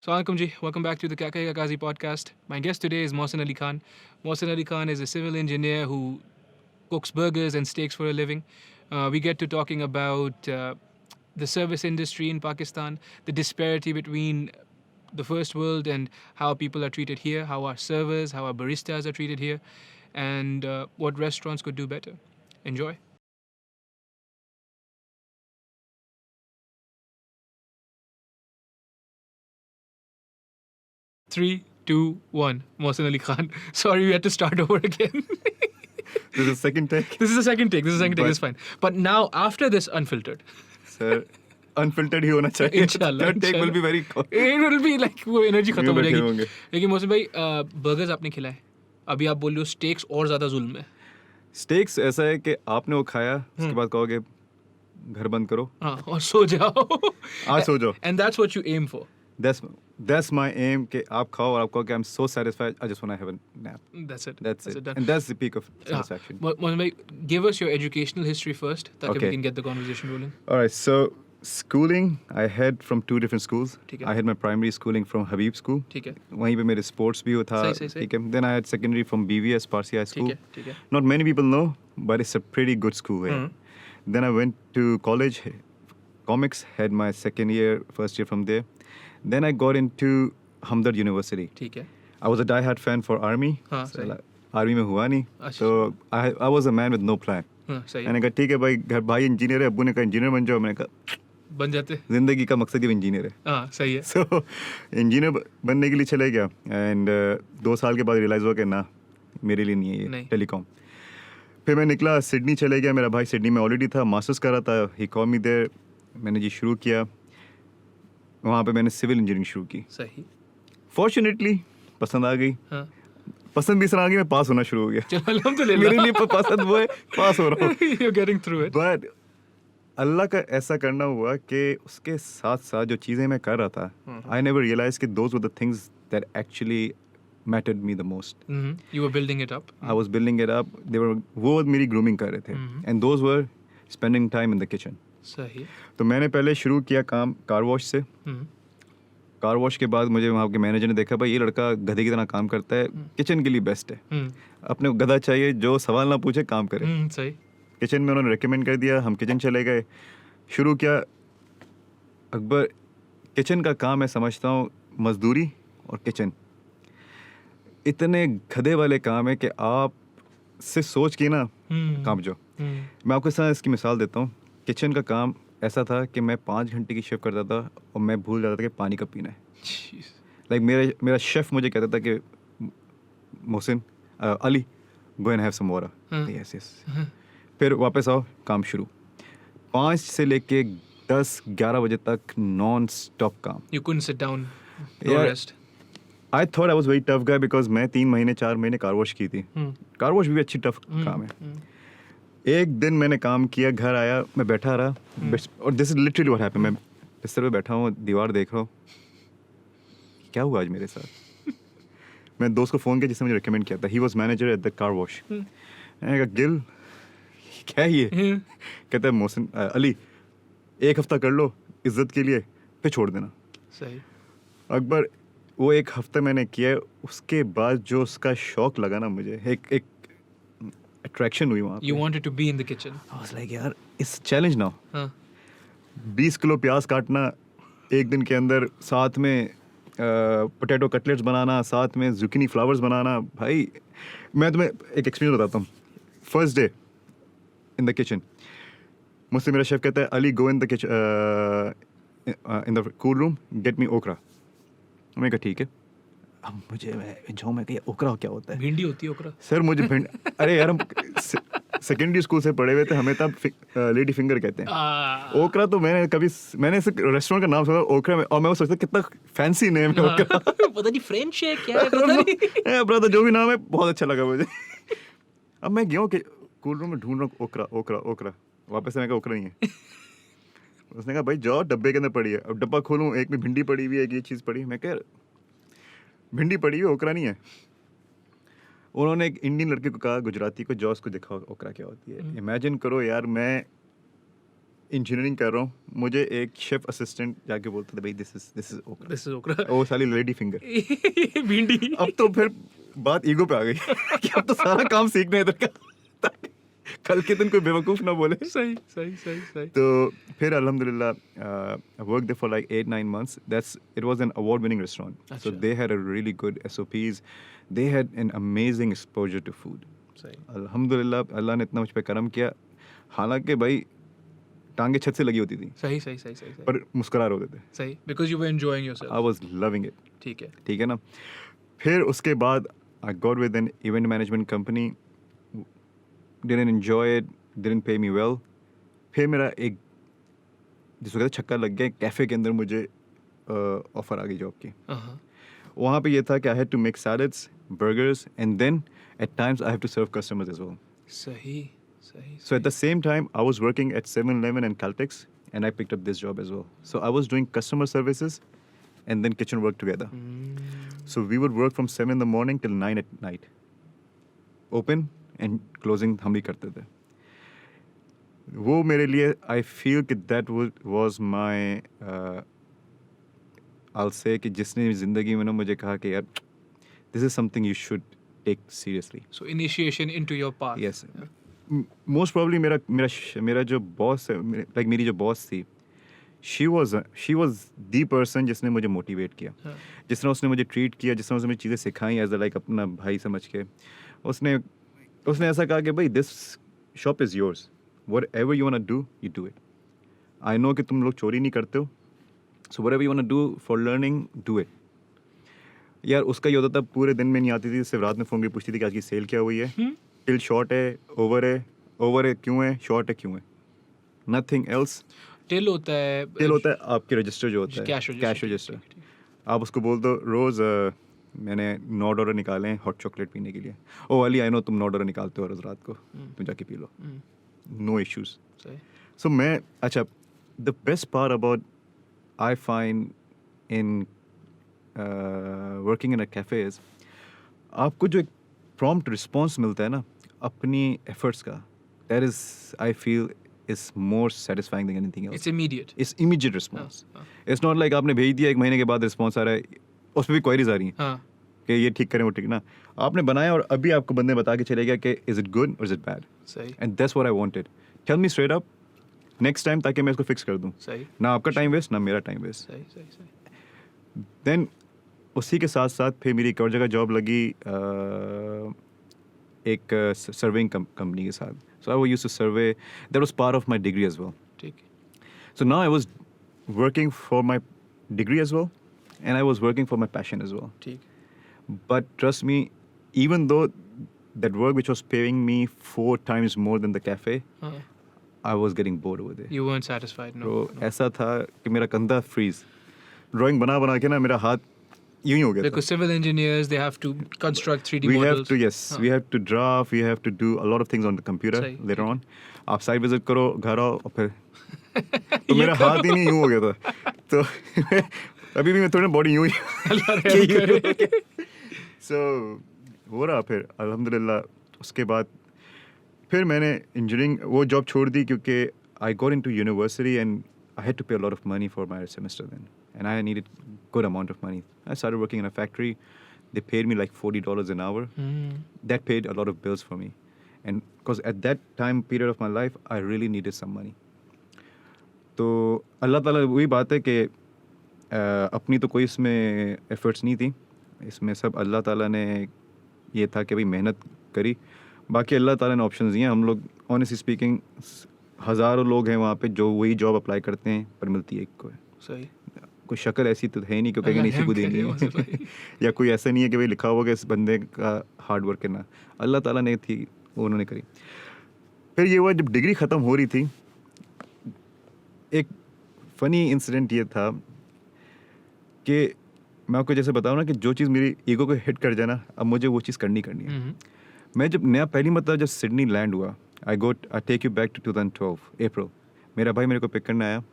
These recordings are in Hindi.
Assalamualaikum ji, welcome back to the Kaka Kazi podcast. My guest today is Mohsen Ali Khan. Mohsen Ali Khan is a civil engineer who cooks burgers and steaks for a living. We get to talking about the service industry in Pakistan, the disparity between the first world and how people are treated here, how our servers, how our baristas are treated here, and what restaurants could do better. Enjoy. Three, two, one. Mohsen Ali Khan. Sorry, we had to start over again. This is the second take. This is the second take. But- It's fine. But now, after this unfiltered, Sir, unfiltered ही होना चाहिए. Inshallah, Third take will be very it will be like वो एनर्जी खत्म हो बैठे जाएगी. होंगे. लेकिन मौसम भाई बर्गर्स आपने खिलाए, अभी आप बोल रहे हो स्टेक्स और ज्यादा जुल्म है. Steaks ऐसा है कि आपने वो खाया, उसके बाद कहोगे घर बंद करो, हाँ, और सो जाओ. आज सो जाओ. And that's what you aim for. That's my aim कि आप खाओ और आप कहो कि I'm so satisfied, I just want to have a nap. That's it. That's it. done. And that's the peak of Yeah. satisfaction. Mohsen भाई, give us your educational history first, ताकि we Okay. can get the conversation rolling. All right, so schooling I had from two different schools. ठीक है. I had my primary schooling from Habib School. ठीक है. वहीं पे मेरे sports भी था. सही. ठीक है. Then I had secondary from BVS Parsi High School. ठीक है. Not many people know, but it's a pretty good school here. Then I went to college, comics, had my second year, first year from there. Then I got into Hamdard University. ठीक है. I was a die-hard fan for Army. हाँ, So, सही. like, Army में हुआ नहीं. अच्छा. So I was a man with no plan. हाँ, सही. मैंने कहा ठीक है भाई, घर भाई इंजीनियर है, अब्बू ने कहा इंजीनियर बन जाओ. मैंने कहा बन जाते. जिंदगी का मकसद ही इंजीनियर है. हाँ, सही है. So इंजीनियर बनने के लिए चले गया. And 2 साल के बाद रियलाइज हुआ कि ना, मेरे लिए नहीं है नहीं. ये टेलीकॉम. फिर मैं निकला, सिडनी चले गया. मेरा भाई सिडनी में ऑलरेडी था, मास्टर्स कर रहा था. ही कॉल मी देयर. मैंने जी शुरू किया. वहाँ पे मैंने सिविल इंजीनियरिंग शुरू की. सही. फॉर्चुनेटली पसंद आ गई. हाँ. पसंद भी इस तरह आ गई, मैं पास होना शुरू हो गया. चलो अल्हम्दुलिल्लाह. मेरे लिए पसंद वो है, पास हो रहा हूँ. You're getting through it. But Allah का ऐसा करना हुआ कि उसके साथ साथ जो चीज़ें मैं कर रहा था, आई नेवर रियलाइज कि those were the things that actually mattered me the most. You were building it up. I was building it up. वो मेरी ग्रूमिंग कर रहे थे. And those were spending time in the kitchen. सही. तो मैंने पहले शुरू किया काम कार वॉश से. कार वॉश के बाद मुझे वहाँ के मैनेजर ने देखा, भाई ये लड़का गधे की तरह काम करता है, किचन के लिए बेस्ट है. अपने को गधा चाहिए जो सवाल ना पूछे, काम करे. सही. किचन में उन्होंने रेकमेंड कर दिया. हम किचन चले गए, शुरू किया. अकबर, किचन का काम मैं समझता हूँ मजदूरी और किचन इतने गधे वाले काम है कि आप से सोच के ना काम जाओ. मैं आपको इस तरह इसकी मिसाल देता हूँ. किचन का काम ऐसा था कि मैं 5 घंटे की शिफ्ट करता था और मैं भूल जाता था कि पानी कब पीना है. Jeez. लाइक मेरा शेफ़ मुझे कहता था कि Mohsin, Ali, go and have some water. Yes yes. फिर वापस आओ, काम शुरू. 5 से लेके 10-11 बजे तक नॉन स्टॉप काम. You couldn't sit down. No Yeah. rest. I thought I was very tough guy because मैं 3 महीने 4 महीने कार वॉश की थी. कार वॉश भी अच्छी टफ काम है. एक दिन मैंने काम किया, घर आया, मैं बैठा रहा. और this is literally what happened. मैं बिस्तर पे बैठा हूँ, दीवार देख रहा हूँ, क्या हुआ आज मेरे साथ. मैं दोस्त को फ़ोन किया जिसने मुझे रिकमेंड किया था. He was manager at the car wash. मैंने कहा गिल, क्या है ये. कहता है मोहसिन, अली, 1 हफ्ता कर लो इज्जत के लिए, फिर छोड़ देना. सही. अकबर, वो 1 हफ्ता मैंने किया. उसके बाद जो उसका शौक लगा ना मुझे, एक अट्रैक्शन हुई वहाँ You पे. wanted to be in the kitchen. I was like यार, इट्स चैलेंज नाउ. हाँ. 20 किलो प्याज काटना एक दिन के अंदर, साथ में पोटैटो कटलेट्स बनाना, साथ में जुकीनी फ्लावर्स बनाना. भाई मैं तुम्हें एक एक्सपीरियंस बताता हूँ. First day in the kitchen, मुझसे मेरा शेफ कहता है, Ali, go in the kitchen in the cool room, get me okra. मैंने कहा ठीक है. अब मैं कहा ओकरा क्या होता है. भिंडी होती है ओकरा. सर मुझे अरे यार, हम सेकेंडरी स्कूल से पढ़े हुए थे, हमें तब लेडी फिंगर कहते हैं. ओकरा तो मैंने इस रेस्टोरेंट का नाम सुना, ओकरा में, और मैं वो सोचता कितना फैंसी नेम है ओकरा. पता नहीं फ्रेंच है क्या है, पता नहीं. ब्रदर, जो भी नाम है बहुत अच्छा लगा मुझे. अब मैं गया कि कूल रूम में ढूंढ रहा हूँ ओकरा ओकरा ओकरा. वापस से मैं कहा ओकरा नहीं है. उसने कहा भाई जाओ, डब्बे के अंदर पड़ी है. अब डब्बा खोलूँ, एक में भिंडी पड़ी हुई है, एक ये चीज़ पड़ी है. मैं कह भिंडी पड़ी हुई है, ओकरा नहीं है. उन्होंने एक इंडियन लड़के को कहा, गुजराती को, जाओ उसको दिखाओ ओकरा क्या होती है. इमेजिन करो यार, मैं इंजीनियरिंग कर रहा हूँ, मुझे एक शेफ असिस्टेंट जाके बोलता था भाई दिस इज ओकरा, दिस इज ओकरा। वो साली लेडी फिंगर। ये भिंडी। अब तो फिर बात ईगो पे आ गई कि अब तो सारा काम सीखना है इधर का, ताकि कल के दिन कोई बेवकूफ़ ना बोले। सही सही सही सही। तो फिर अल्हम्दुलिल्लाह I worked there for like 8-9 months. It was an award-winning restaurant. So अच्छा। they had a really good SOPs. They had an amazing exposure to food. सही अल्हम्दुलिल्लाह अल्लाह ने इतना मुझ पे करम किया, हालांकि भाई टांगे छत से लगी होती थी सही सही सही सही सही पर मुस्कुरा रहे होते थे। सही, because you were enjoying I yourself. was loving it. ठीक है। ठीक है ना। फिर उसके बाद I got with an event management company. Didn't enjoy it. Didn't pay me well. फिर मेरा एक जिसको कहते हैं छक्का लग गया, कैफ़े के अंदर मुझे ऑफ़र आ गई जॉब की। हाँ वहाँ पे ये था कि I had to make salads, burgers and then at times I have to serve customers as well. सही सही। So at the same time, I was working at 7-Eleven and Caltex, and I picked up this job as well. So I was doing customer services and then kitchen work together. So we would work from 7 in the morning till 9 at night. Open and closing हम ही करते थे। वो मेरे लिए I feel कि that was my I'll say कि जिसने ज़िंदगी में ना मुझे कहा कि यार this is something you should take seriously. So initiation into your path. Yes. Most probably मेरा जो बॉस है, like मेरी जो बॉस थी, she was the person जिसने मुझे मोटिवेट किया, हाँ। जिस तरह उसने मुझे ट्रीट किया, जिस तरह उसने मुझे चीज़ें सिखाई एज लाइक अपना भाई समझ के, उसने ऐसा कहा कि भाई this shop is yours, what ever you want do you do it. I know कि तुम लोग चोरी नहीं करते हो, so what ever you want do for learning do it. यार उसका ये होता था, पूरे दिन में नहीं आती थी, सिर्फ रात में फ़ोन करके पूछती थी कि आज की सेल क्या हुई है, टिल शॉर्ट है, ओवर है क्यों है, शॉर्ट है क्यों है, नथिंग एल्स। टिल होता है, टिल होता है आपके रजिस्टर जो होता है, कैश कैश रजिस्टर। आप उसको बोल दो रोज़ मैंने $9 निकाले हैं हॉट चॉकलेट पीने के लिए। ओ अली आई नो तुम $9 निकालते हो रोज़ रात को, तुम जाके पी लो, नो इश्यूज़। सही। सो मैं अच्छा, the best part about I find in working in a cafe is आपको जो एक प्रॉम्प्ट रिस्पॉन्स मिलता है ना अपनी एफर्ट्स का, that is I feel is more satisfying than anything else. It's immediate. It's immediate response. हाँ। इट्स नॉट लाइक आपने भेज दिया 1 महीने के बाद रिस्पॉन्स आ रहा है, उस पर भी क्वेरीज आ रही हैं हाँ कि ये ठीक करें वो ठीक ना, आपने बनाया और अभी आपको बंदे बता के चले गया कि इज इट गुड और इज इट बैड, सही and that's what I wanted. Tell me straight up next time, ताकि मैं इसको फिक्स कर दूं, सही ना आपका टाइम वेस्ट ना मेरा टाइम वेस्ट। सही सही सही। देन उसी के साथ साथ फिर मेरी एक और जगह जॉब लगी एक सर्विंग कंपनी के साथ। So I used to survey, that was part of my degree as well. ठीक है। So now I was working for my degree as well, and I was working for my passion as well. ठीक। But trust me, even though that work which was paying me 4 times more than the cafe, हाँ। I was getting bored over there. You weren't satisfied, no. तो ऐसा था कि मेरा कंधा फ्रीज, ड्राइंग बना बना के ना मेरा हाथ यूं ही हो गया था। Because civil engineers, they have to construct 3D We models. have to, yes, हाँ। we have to draft, we have to do a lot of things on the computer सही, later ठीक on. आप साइट विजिट करो, घर आओ और फिर तो मेरा हाथ ही नहीं यूं हो गया था। तो अभी भी मैं थोड़ा बॉडी यूं अल्लाह रहम करे। सो हो रहा। फिर अल्हम्दुलिल्लाह उसके बाद फिर मैंने इंजीनियरिंग वो जॉब छोड़ दी क्योंकि I got into university and I had to pay a lot of money for my semester then, and I needed good amount of money. I started working in a factory, they paid me like $40 an hour. That paid a lot of bills for me, and because at that time period of my life I really needed some money. तो अल्लाह ताला वही बात है कि अपनी तो कोई इसमें एफर्ट्स नहीं थी, इसमें सब अल्लाह ताला ने ये था कि भाई मेहनत करी, बाकी अल्लाह ताला ने ऑप्शंस दिए। हम लोग ऑनेस्टली स्पीकिंग हज़ारों लोग हैं वहाँ पे जो वही जॉब अप्लाई करते हैं पर मिलती है एक को है। सही। कोई शक्ल ऐसी तो है नहीं क्योंकि इसी को देनी है या कोई ऐसा नहीं है कि भाई लिखा होगा कि इस बंदे का हार्ड वर्क करना, अल्लाह ताला ने थी वो उन्होंने करी। फिर ये हुआ जब डिग्री ख़त्म हो रही थी, एक फ़नी इंसिडेंट ये था कि मैं आपको जैसे बताऊँ ना कि जो चीज़ मेरी ईगो को हिट कर जाए ना, अब मुझे वो चीज़ करनी है। मैं जब पहली मतलब जब सिडनी लैंड हुआ, I take you back to 2012 April, मेरा भाई मेरे को पिक करने आया,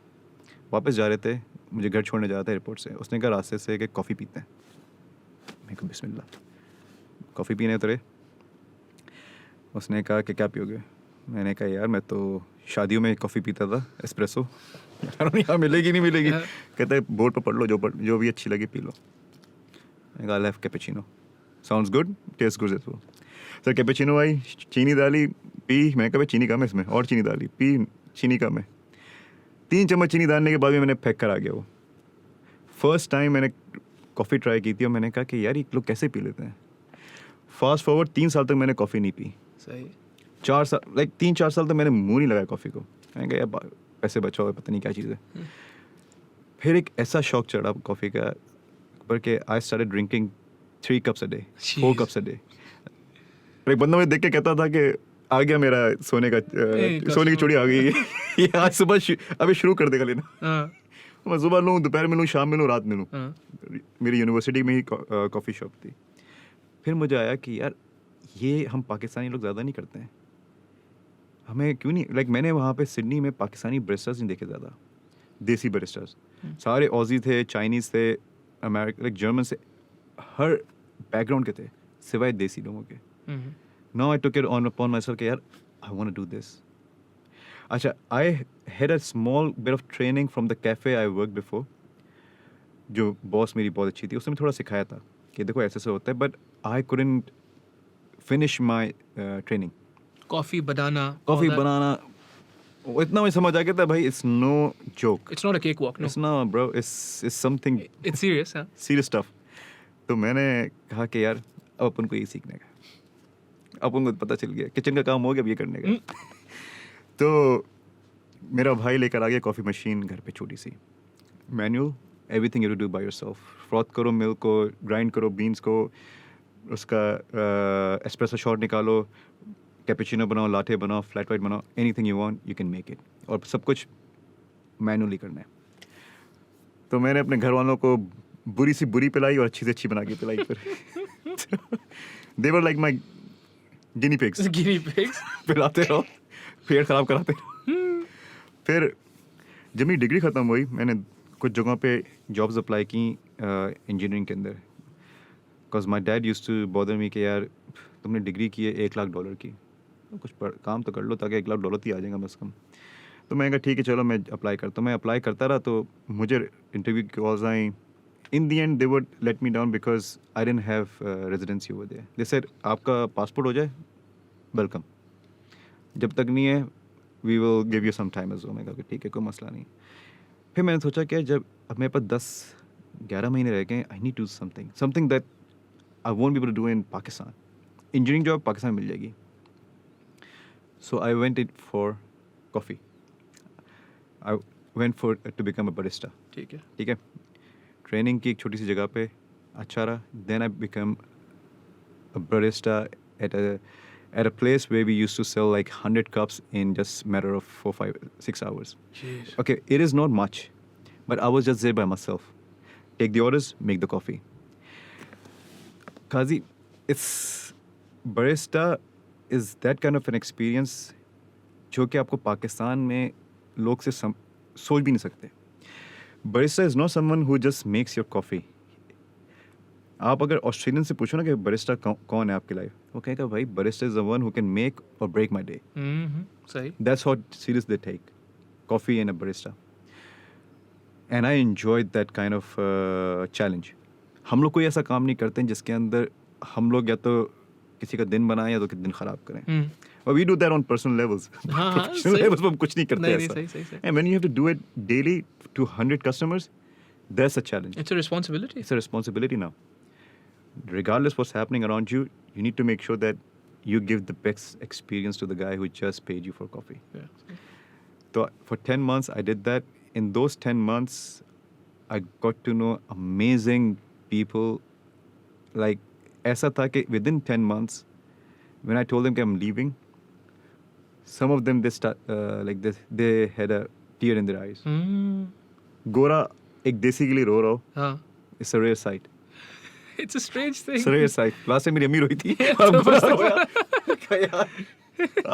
वापस जा रहे थे, मुझे घर छोड़ने जा रहा था एयरपोर्ट से, उसने कहा रास्ते से कि कॉफ़ी पीते हैं। मैं कहा बिस्मिल्लाह, कॉफ़ी पीने उतरे। उसने कहा कि क्या पियोगे? मैंने कहा यार मैं तो शादियों में कॉफ़ी पीता था, एस्प्रेसो। यहाँ मिलेगी नहीं मिलेगी, कहता है बोर्ड पर पढ़ लो, जो भी अच्छी लगे पी लो। I have cappuccino, sounds good, taste good as well. Sir cappuccino आई, चीनी डाली, पी। मैं कभी चीनी कम है इसमें, और चीनी डाली, पी, चीनी कम है। 3 चम्मच चीनी डालने के बाद भी मैंने फेंक कर आ गया वो। फर्स्ट टाइम मैंने कॉफ़ी ट्राई की थी और मैंने कहा कि यार ये लोग कैसे पी लेते हैं। फास्ट फॉरवर्ड 3 साल तक मैंने कॉफ़ी नहीं पी। सही। 4 साल, लाइक 3-4 साल तक मैंने मुंह नहीं लगाया कॉफ़ी को। मैंने कहा यार पैसे बचाओ, पता नहीं क्या चीज़ है। फिर एक ऐसा शौक चढ़ा कॉफ़ी का, बल्कि I started drinking 3 cups a day, 4 cups a day. एक बंदा मुझे देख के कहता था कि आ गया मेरा सोने की चूड़ी आ गई है। ये आज सुबह अभी शुरू कर देगा लेना। मैं सुबह लूँ, दोपहर में लूँ, शाम में लूँ, रात में लूँ। मेरी यूनिवर्सिटी में ही कॉफ़ी शॉप थी। फिर मुझे आया कि यार ये हम पाकिस्तानी लोग ज़्यादा नहीं करते हैं, हमें क्यों नहीं, लाइक मैंने वहाँ पे सिडनी में पाकिस्तानी बरिस्टास नहीं देखे ज़्यादा, देसी बरिस्टास। सारे ऑजी थे, चाइनीज़ थे, अमेरिकन, लाइक जर्मन से, हर बैकग्राउंड के थे सिवाय देसी लोगों के। Now I took it on upon my self कि यार I want to do this. अच्छा, I had a small bit of training from the cafe I work before. जो बॉस मेरी बहुत अच्छी थी, उसने मुझे थोड़ा सिखाया था कि देखो ऐसे से होता है, but I couldn't finish my training. Coffee बनाना, वो इतना मुझे समझ आ गया था भाई, it's no joke, it's not a cakewalk, no, it's not bro, it's something, it's serious, हाँ, सीरियस स्टफ। तो मैंने कहा कि यार अब अपन को ये सीखने का, अपन को पता चल गया किचन का काम हो गया, अब ये करने का। तो मेरा भाई लेकर आ गया कॉफ़ी मशीन घर पे, छोटी सी manual, everything you do by yourself. Froth करो मिल्क को, ग्राइंड करो बीन्स को, उसका एस्प्रेसो शॉट निकालो, कैपेचिनो बनाओ, लाटे बनाओ, फ्लैट वाइट बनाओ, anything you want you can make it, और सब कुछ मैनुअली करना है। तो मैंने अपने घर वालों को बुरी सी बुरी पिलाई और अच्छी से अच्छी बना के पिलाई। फिर they were like my guinea pigs. पिलाते रहो, पेट खराब कराते रहो। फिर जब मेरी डिग्री ख़त्म हुई, मैंने कुछ जगहों पे जॉब्स अप्लाई की इंजीनियरिंग के अंदर, because my dad used to bother me कि यार तुमने डिग्री की है $1 लाख की, कुछ काम तो कर लो ताकि $1 लाख ही आ जाएगा बस कम। तो मैंने कहा ठीक है चलो मैं अप्लाई करता हूँ। मैं अप्लाई करता रहा, तो मुझे इंटरव्यू की कॉल्स आई। In the end they would let me down because I didn't have residency over there. They said आपका पासपोर्ट हो जाए वेलकम, जब तक नहीं है we will give you some time as well. मैं कहा ठीक है, कोई मसला नहीं। फिर मैंने सोचा कि जब अब मेरे पास 10-11 महीने रह गए, I need to something that I won't be able to do in Pakistan. Engineering job Pakistan में मिल जाएगी। So I went it for coffee. I went for to become a barista. ठीक है। ट्रेनिंग की एक छोटी सी जगह पे, अच्छा रहा। Then I become a barista at a place where we used to sell like 100 cups in just matter of 4, 5, 6 hours. Jeez. Okay, it is not much, but I was just there by myself. Take the orders, make the coffee. Qazi, barista is that kind of an experience जो कि आपको पाकिस्तान में लोग से सोच भी नहीं सकते। Barista is not someone who just makes your coffee. आप अगर ऑस्ट्रेलियन से पूछो ना कि बरिस्टा कौन है आपकी लाइफ, वो कहेगा भाई barista is the one who can make or break my day. सही। That's how serious they take coffee and a barista, and I enjoyed that kind of challenge. हम लोग कोई ऐसा काम नहीं करते हैं जिसके अंदर हम लोग या तो किसी का दिन बनाएं या तो दिन खराब करें। और we do that on personal levels. Professional levels पे हम कुछ नहीं करते ऐसा। And when you have to do it daily to 100 customers, that's a challenge. It's a responsibility. It's a responsibility now. Regardless what's happening around you, you need to make sure that you give the best experience to the guy who just paid you for coffee. Yeah. So for 10 months, I did that. In those 10 months, I got to know amazing people. Like, aisa tha ki within 10 months, when I told them that I'm leaving, some of them, they had a tear in their eyes. Gora, ek desi ke liye ro raha ho. It's a rare sight. It's a strange thing. It's a rare sight. Last time मेरी अम्मी रोई थी।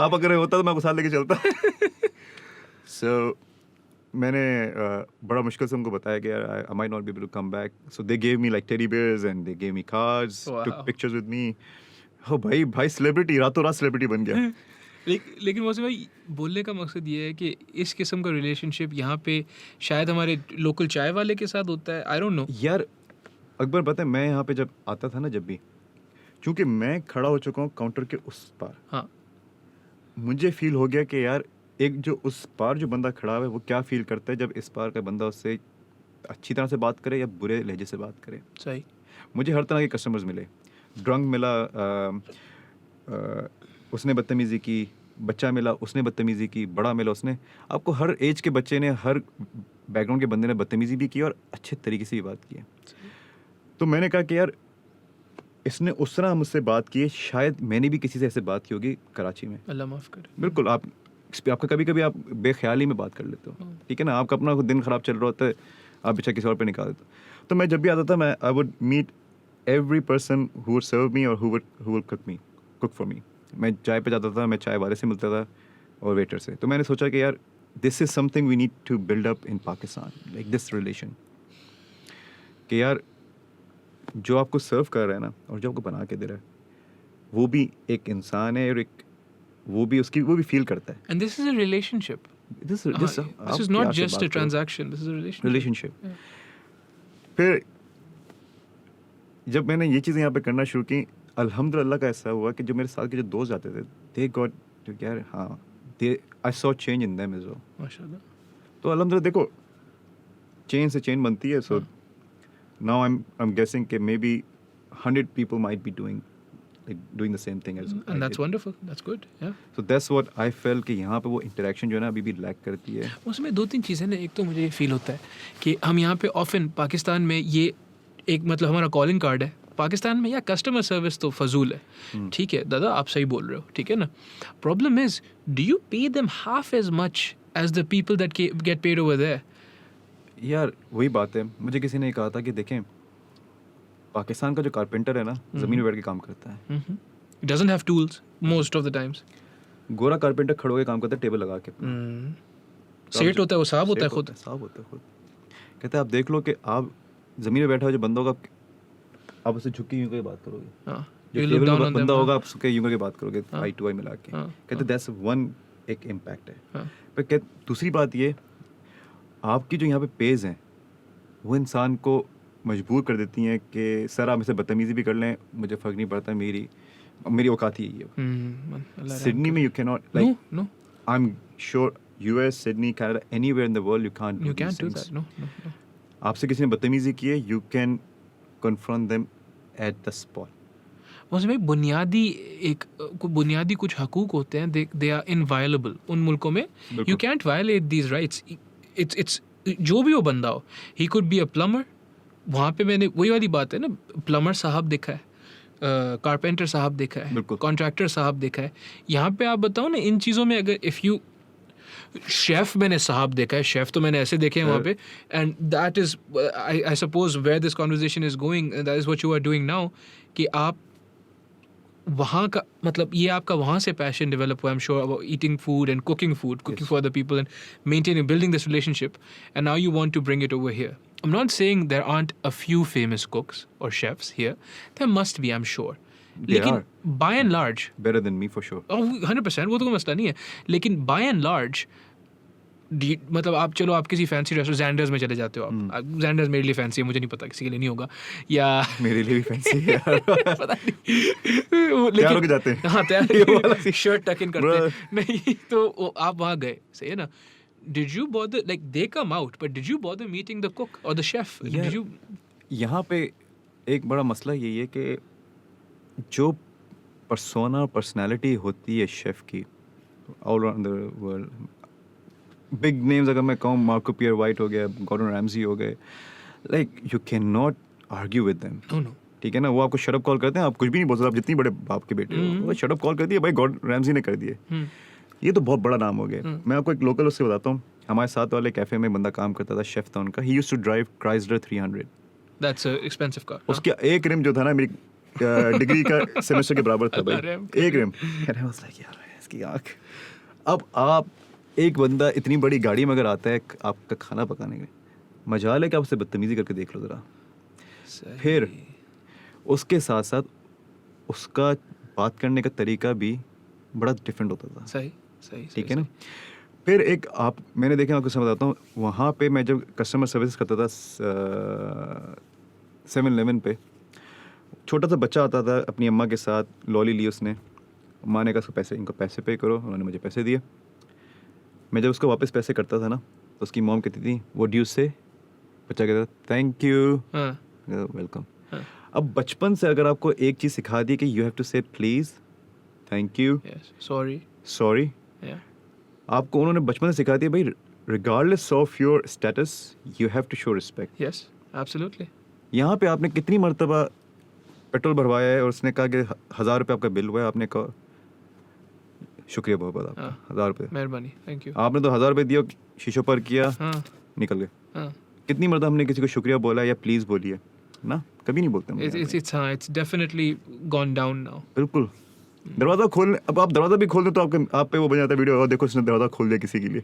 आप अगर होता तो मैं आपको साथ लेके चलता। So मैंने बड़ा मुश्किल से उनको बताया कि यार I might not be able to come back. So they gave me like teddy bears and they gave me cards, took pictures with me. Oh भाई celebrity, रातों रात celebrity बन गया। लेकिन मौसम भाई बोलने का मकसद ये है कि इस किस्म का रिलेशनशिप यहाँ पे शायद हमारे लोकल चाय वाले के साथ होता है, आई डोंट नो। यार अकबर पता है, मैं यहाँ पे जब आता था ना, जब भी, क्योंकि मैं खड़ा हो चुका हूँ काउंटर के उस पार, हाँ मुझे फील हो गया कि यार एक जो उस पार जो बंदा खड़ा हुआ है वो क्या फील करता है जब इस पार का बंदा उससे अच्छी तरह से बात करे या बुरे लहजे से बात करे। सही। मुझे हर तरह के कस्टमर्स मिले, ड्रंक मिला, उसने बदतमीज़ी की, बच्चा मिला उसने बदतमीज़ी की, बड़ा मिला उसने, आपको हर एज के बच्चे ने, हर बैकग्राउंड के बंदे ने बदतमीज़ी भी की और अच्छे तरीके से भी बात की है। तो मैंने कहा कि यार इसने उस तरह मुझसे बात की है, शायद मैंने भी किसी से ऐसे बात की होगी कराची में। अल्लाह माफ़ करे। बिल्कुल, आपका कभी कभी आप बेख्याली में बात कर लेते हो, ठीक है ना, आपका अपना दिन ख़राब चल रहा होता है, आप बेचा किसी और पे निकाल देते हो। तो मैं जब भी आता था, मैं I would meet every person who would serve me और who would cook for me. मैं चाय पे जाता था, मैं चाय वाले से मिलता था और वेटर से। तो मैंने सोचा कि यार this is something we need to build up in Pakistan, like this relation, कि यार जो आपको सर्व कर रहा है ना और जो आपको बना के दे रहा है वो भी एक इंसान है, और एक वो भी फील करता है। And this is a relationship, this is not just a transaction, this is a relationship. फिर जब मैंने ये चीज़ें यहाँ पे करना शुरू की, अल्हम्दुलिल्लाह का ऐसा हुआ कि जो मेरे साथ के जो दोस्त जाते थे, दे गॉट जो यार, हाँ, they I saw change in them as well, माशाल्लाह। तो अल्हम्दुलिल्लाह देखो चेन से चेन बनती है। So now I am guessing कि may be 100 people might be doing the same thing as I and that's did. Wonderful, that's good. या So that's what I felt कि यहाँ पे वो इंटरेक्शन जो है ना अभी भी लैक करती है। उसमें दो तीन चीज़ें ना, एक तो मुझे ये फील होता है कि हम यहाँ पे ऑफन पाकिस्तान में ये एक मतलब हमारा कॉलिंग कार्ड है पाकिस्तान में, या कस्टमर सर्विस तो फजूल है। ठीक है दादा, आप सही बोल रहे हो, ठीक है ना। Problem is, do you pay them half as much as the people that get paid over there? यार वही बात है, मुझे किसी ने कहा था कि देखें पाकिस्तान का जो कारपेंटर है ना, ज़मीन में बैठ के काम करता है, doesn't have tools most of the times. गोरा कारपेंटर खड़े होकर काम करता है टेबल लगा के, सेट होता है, वो साहब होता है खुद। साहब होता है खुद। कहते हैं आप देख लो कि आप ज़मीन में बैठा हो जो बंदा होगा, आप उससे झुक के यूं करके बात करोगे, हाँ, जो you टेबल look down में on बंदा them, होगा आप उसके यूं करके बात करोगे, हाँ। आई टू आई मिला के। हाँ, कहते दैट्स वन एक इम्पैक्ट है। हाँ। पर दूसरी बात ये, आपकी जो यहाँ पे पेज हैं वो इंसान को मजबूर कर देती हैं कि सर आप इसे बदतमीज़ी भी कर लें, मुझे फ़र्क नहीं पड़ता, मेरी औकात ही है। सिडनी में you can not, like no, I am sure US, Sydney, Canada, anywhere in the world you can't you can't do that. No. आपसे किसी ने बदतमीज़ी की है, you can confront them at the spot. उसमें बुनियादी कुछ हकूक होते हैं, दे आर इनवायलेबल उन मुल्कों में। You can't violate these rights. It's जो भी वो बंदा हो, he could be a plumber. वहाँ पे मैंने वही वाली बात है ना, प्लम्बर साहब देखा है, कारपेंटर साहब देखा है, कॉन्ट्रैक्टर साहब देखा है। यहाँ पे आप बताओ ना, इन चीज़ों में अगर इफ़ यू शेफ, मैंने साहब देखा है, शेफ तो मैंने ऐसे देखे हैं वहाँ पे। And that is I suppose where this conversation is going, that is what you are doing now, कि आप वहाँ का मतलब ये आपका वहाँ से पैशन डेवलप हुआ, I am sure, about eating food and cooking for the people and maintaining, building this relationship, and now you want to bring it over here. I'm not saying there aren't a few famous cooks or chefs here. There must be, I'm sure. लेकिन by and large, better than me for sure. 100%, वो तो कोई मसला नहीं है। लेकिन by and large, मतलब आप चलो आप किसी फैंसी रेस्टोरेंट, जैंडर्स में चले जाते हो आप, जैंडर्स मेरे लिए फैंसी है, मुझे नहीं पता किसी के लिए नहीं होगा, या मेरे लिए भी फैंसी है यार। पता नहीं, तैयार होके जाते हैं। हाँ, तैयार शर्ट टक इन करते हैं, नहीं तो आप वहाँ गए, सही है ना। Did you bother, like they come out, but did you bother meeting the cook or the chef? Yeah. Did you? यहाँ पे एक बड़ा मसला यही है कि जो पर्सोना पर्सनालिटी होती है शेफ की all around the world, big names अगर मैं कहूँ, मार्को पियर वाइट हो गया, गॉर्डन रैमजी हो गए, like you can not argue with them. No, no. ठीक है ना, वो आपको शट अप कॉल करते हैं, आप कुछ भी नहीं बोल सकते, आप जितनी बड़े बाप के बेटे हो, वो शट अप कॉल कर दिए, भाई गॉर्डन रैमजी ने कर दिए। ये तो बहुत बड़ा नाम हो गया। मैं आपको एक लोकल उससे बताता हूँ, हमारे साथ वाले कैफे में बंदा काम करता था, शेफ था उनका, he used to drive Chrysler 300। That's an expensive car. उसके एक रिम जो था ना, मेरी डिग्री का सेमेस्टर के बराबर था भाई, एक रिम। I was like, यार इसकी आँख। अब आप एक बंदा इतनी बड़ी गाड़ी में अगर आता है आपका खाना पकाने के, मजाल है कि आप उससे बदतमीजी करके देख लो ज़रा। फिर उसके साथ साथ उसका बात करने का तरीका भी बड़ा डिफरेंट होता था। सही सही ठीक है ना। फिर एक आप मैंने देखा, आपको समझ आता हूँ, वहाँ पे मैं जब कस्टमर सर्विस करता था 7-Eleven पे, छोटा सा बच्चा आता था अपनी अम्मा के साथ, लॉली ली उसने, माँ ने कहा उसको पैसे, इनको पैसे पे करो, उन्होंने मुझे पैसे दिए। मैं जब उसको वापस पैसे करता था ना, तो उसकी मॉम कहती थी वो ड्यू से, बच्चा कहता थैंक यू, वेलकम। अब बचपन से अगर आपको एक चीज़ सिखा दी कि you have to say please, thank you, sorry, आपको उन्होंने बचपन से सिखा दिया भाई, regardless of your status you have to show respect. Yes absolutely. यहाँ पे आपने कितनी मर्तबा पेट्रोल भरवाया है और उसने कहा कि 1,000 रुपये आपका बिल हुआ है, आपने कहा शुक्रिया बहुत बहुत आपका, 1,000 रुपये, मेहरबानी, थैंक यू। आपने तो 1,000 रुपये दिया, शीशों पर किया, निकल गए। कितनी मर्तबा हमने किसी को शुक्रिया बोला या प्लीज़ बोली है ना? कभी नहीं बोलते हम। It's definitely gone down now. बिल्कुल। दरवाज़ा खोल, अब आप दरवाज़ा भी खोल दो तो आप पे वो बन जाता है वीडियो, और देखो उसने दरवाज़ा खोल दिया किसी के लिए।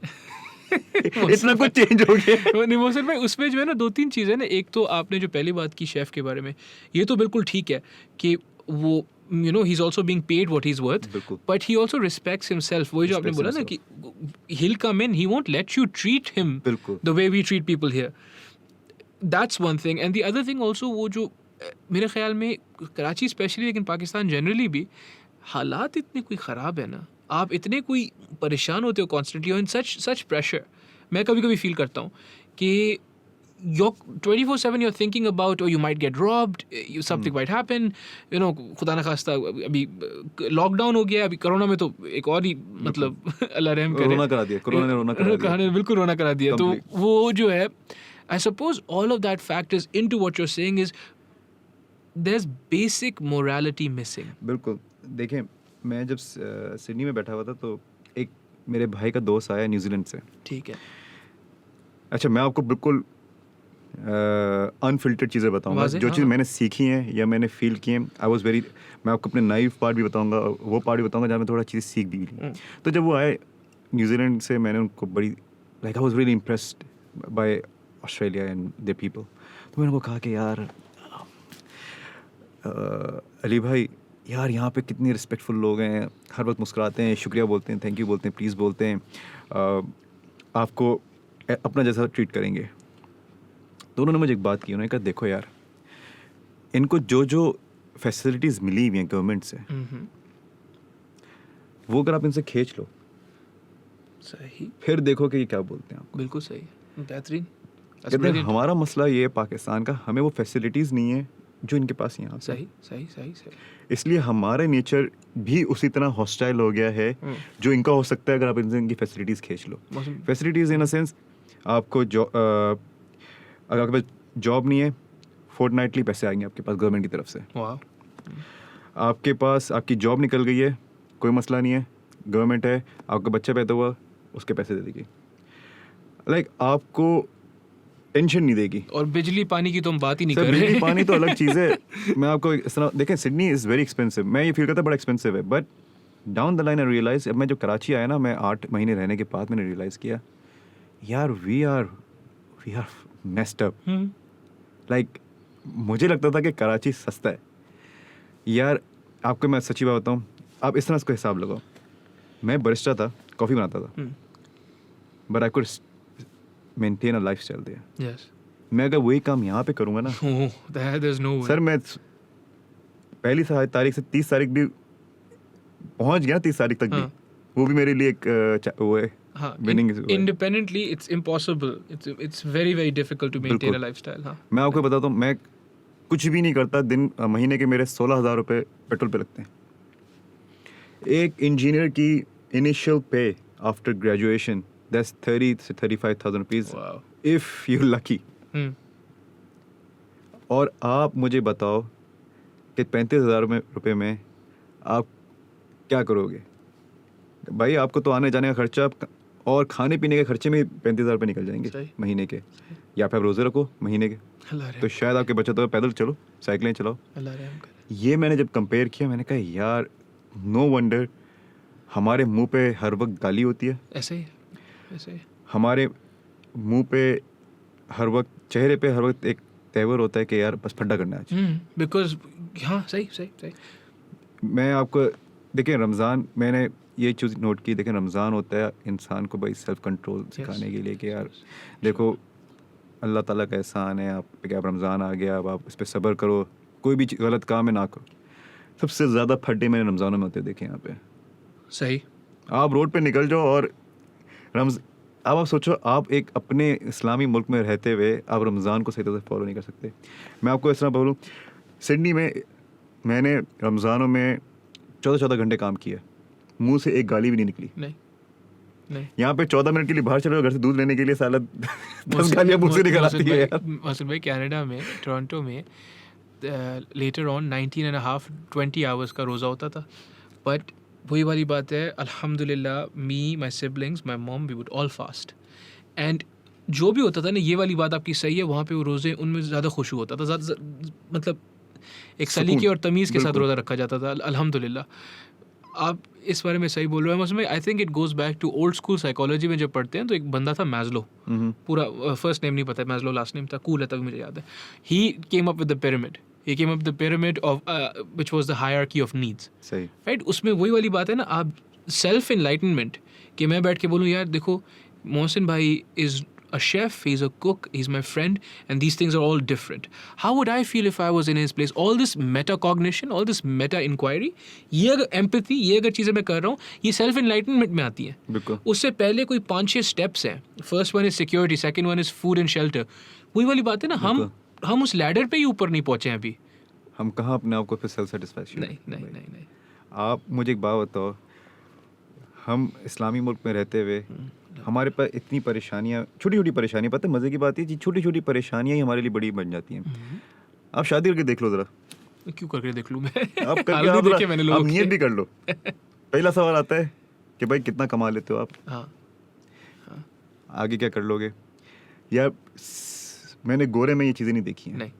इतना कुछ चेंज हो गया। नहीं मोहसिन भाई, उसमें जो है ना 2-3 चीज़ें ना, एक तो आपने जो पहली बात की शेफ़ के बारे में, ये तो बिल्कुल ठीक है कि वो he's also being paid what he's worth, but he also respects himself. वही जो आपने बोला ना कि he'll come in, he won't let you treat him the way we treat people here. That's one thing. And the other thing also, वो जो मेरे ख्याल में कराची स्पेशली, लेकिन पाकिस्तान जनरली भी, हालात इतने कोई ख़राब है ना, आप इतने कोई परेशान होते हो कॉन्स्टेंटली, और इन सच प्रेशर। मैं कभी कभी फील करता हूँ कि you're 24/7 you're thinking about, or you might get robbed, something might happen, खुदा न खास्ता अभी लॉकडाउन हो गया, अभी कोरोना में तो एक और ही मतलब अल्लाह रहम करे, रोना करा दिया, कोरोना ने रोना करा दिया, बिल्कुल रोना करा दिया। तो वो जो है, I suppose all of that factors into what you're saying is there's basic morality missing. बिल्कुल। देखें, मैं जब सिडनी में बैठा हुआ था तो एक मेरे भाई का दोस्त आया न्यूजीलैंड से। ठीक है। अच्छा, मैं आपको बिल्कुल अनफिल्टर्ड चीज़ें बताऊंगा, जो चीज़ मैंने सीखी हैं या मैंने फील की हैं। मैं आपको अपने नाइव पार्ट भी बताऊंगा, वो पार्ट भी बताऊंगा जहाँ मैं थोड़ा चीज़ सीख भी ली। तो जब वो आए न्यूजीलैंड से, मैंने उनको बड़ी I was really impressed by Australia and their people. तो मैंने उनको कहा कि यार अली भाई, यार यहाँ पे कितनी रिस्पेक्टफुल लोग हैं, हर वक्त मुस्कुराते हैं, शुक्रिया बोलते हैं, थैंक यू बोलते हैं, प्लीज़ बोलते हैं, आपको अपना जैसा ट्रीट करेंगे। तो उन्होंने मुझे एक बात की, उन्होंने कहा देखो यार, इनको जो जो फैसिलिटीज़ मिली हुई हैं गवर्नमेंट से, वो अगर आप इनसे खींच लो, सही, फिर देखो कि ये क्या बोलते हैं आपको। बिल्कुल सही, बेहतरीन। कहते हैं हमारा मसला ये है पाकिस्तान का, हमें वो फैसिलिटीज़ नहीं है जो इनके पास यहाँ। सही सही सही सही। इसलिए हमारा नेचर भी उसी तरह हॉस्टाइल हो गया है जो इनका हो सकता है अगर आप इनकी फैसिलिटीज़ खींच लो। फैसिलिटीज़ इन अ सेंस, आपको अगर आपके पास जॉब नहीं है, फोर्टनाइटली पैसे आएंगे आपके पास गवर्नमेंट की तरफ से। आपके पास आपकी जॉब निकल गई है, कोई मसला नहीं है, गवर्नमेंट है, आपका बच्चा पैदा हुआ, उसके पैसे दे देगी, आपको टेंशन नहीं देगी। और बिजली पानी की तो हम बात ही नहीं कर रहे। बिजली पानी तो अलग चीज़ है। मैं आपको इस तरह देखें, सिडनी इज़ वेरी एक्सपेंसिव। मैं ये फील करता बड़ा एक्सपेंसिव है, but down the line I realise, अब मैं जब कराची आया ना, मैं 8 महीने रहने के बाद मैंने रियलाइज़ किया, यार वी आर मेस्ड अप। मुझे लगता था कि कराची सस्ता है। यार आपको मैं सच्ची बात बताऊँ, आप इस तरह इसको हिसाब लगाओ, मैं बरिस्टा था, कॉफ़ी बनाता था, but I could maintain a lifestyle there. Yes. मैं अगर वही काम यहाँ पे करूँगा ना, there's no way. सर मैं पहली तारीख से 30 तारीख भी पहुँच गया, 30 तारीख तक भी, वो भी मेरे लिए एक वो है। Independently it's impossible. It's very very difficult to maintain a lifestyle. मैं आपको बताता हूँ, मैं कुछ भी नहीं करता, महीने के मेरे 16,000 रुपये पेट्रोल पे लगते हैं। एक इंजीनियर की इनिशियल पे after graduation that's 30 to 35,000 rupees. Wow. If you're lucky. और आप मुझे बताओ कि 35,000 रुपये में आप क्या करोगे भाई? आपको तो आने जाने का खर्चा और खाने पीने के खर्चे में 35,000 रुपये निकल जाएंगे महीने के। या फिर आप रोज़े रखो महीने के, तो शायद आपके बचत हो, पैदल चलो, साइकिलें चलाओ। ये मैंने जब कंपेयर किया, मैंने कहा यार नो वंडर हमारे मुंह पे हर वक्त गाली होती है, ऐसे हमारे मुंह पे हर वक्त, चेहरे पे हर वक्त एक तेवर होता है कि यार बस फड्डा करना है आज। बिकॉज हाँ, सही। मैं आपको देखिए रमज़ान मैंने ये चीज़ नोट की, देखिए रमज़ान होता है इंसान को भाई सेल्फ कंट्रोल सिखाने के लिए कि यार देखो अल्लाह ताला का एहसान है आप पे कि आप रमज़ान आ गया, अब आप इस पर सब्र करो, कोई भी गलत काम है ना करो। सबसे ज़्यादा फड्डे मैंने रमज़ानों में होते देखे यहाँ पे। सही। आप रोड पे निकल जाओ और अब आप सोचो, आप एक अपने इस्लामी मुल्क में रहते हुए आप रमज़ान को सही तरह से फॉलो नहीं कर सकते। मैं आपको इस तरह बोलूँ, सिडनी में मैंने रमज़ानों में 14 घंटे काम किया, मुंह से एक गाली भी नहीं निकली। नहीं यहाँ पे 14 मिनट के लिए बाहर चले जाओ घर से दूध लेने के लिए, साला 10 गालियाँ मुंह से निकल आती है यार। मोहसिन भाई कनाडा में टोरंटो में लेटर ऑन 19.5-20 आवर्स का रोज़ा होता था, बट वही वाली बात है, अल्हम्दुलिल्लाह me, my siblings, my mom, we would all fast. And जो भी होता था ना, ये वाली बात आपकी सही है, वहाँ पे वो रोज़े उनमें ज़्यादा खुशू होता था, मतलब एक सलीके और तमीज़ के साथ रोज़ा रखा जाता था, अल्हम्दुलिल्लाह। आप इस बारे में सही बोल रहे हो। उसमें I think it goes back to old school psychology में जब पढ़ते हैं तो एक बंदा था मैस्लो, पूरा फर्स्ट नेम नहीं पता है, मैस्लो लास्ट नेम था, कूल है तभी मुझे याद है। He came up with the pyramid, he came up with the pyramid of which was the hierarchy of needs, सही right? उसमें वही वाली बात है ना, आप सेल्फ एनलाइटनमेंट कि मैं बैठ के बोलूँ यार देखो मोहसिन भाई is a chef, he's a cook, he's my friend, and these things are all different. How would I feel if I was in his place? All this metacognition, all this meta inquiry, ये अगर empathy, ये अगर चीज़ें मैं कर रहा हूँ, ये सेल्फ एनलाइटनमेंट में आती है। बिल्कुल। उससे पहले कोई 5-6 स्टेप्स हैं। First one is security, second one is food and shelter. वही वाली बात है ना, हम उस लैडर पे ही ऊपर नहीं पहुंचे हैं अभी। हम कहाँ अपने आप को फिर सेल्फ सेटिस्फैक्शन। नहीं। आप मुझे एक बात बताओ, हम इस्लामी मुल्क में रहते हुए हमारे पास इतनी परेशानियाँ, छोटी छोटी परेशानियाँ, पता है मज़े की बात है, छोटी छोटी परेशानियाँ ही हमारे लिए बड़ी बन जाती हैं। आप शादी करके देख लो ज़रा। क्यों करके देख लूँ मैं? आप करके आप नियत भी कर लो। पहला सवाल आता है कि भाई कितना कमा लेते हो आप? हाँ। आगे क्या कर लोगे? यार मैंने गोरे में ये चीज़ें नहीं देखी हैं। नहीं।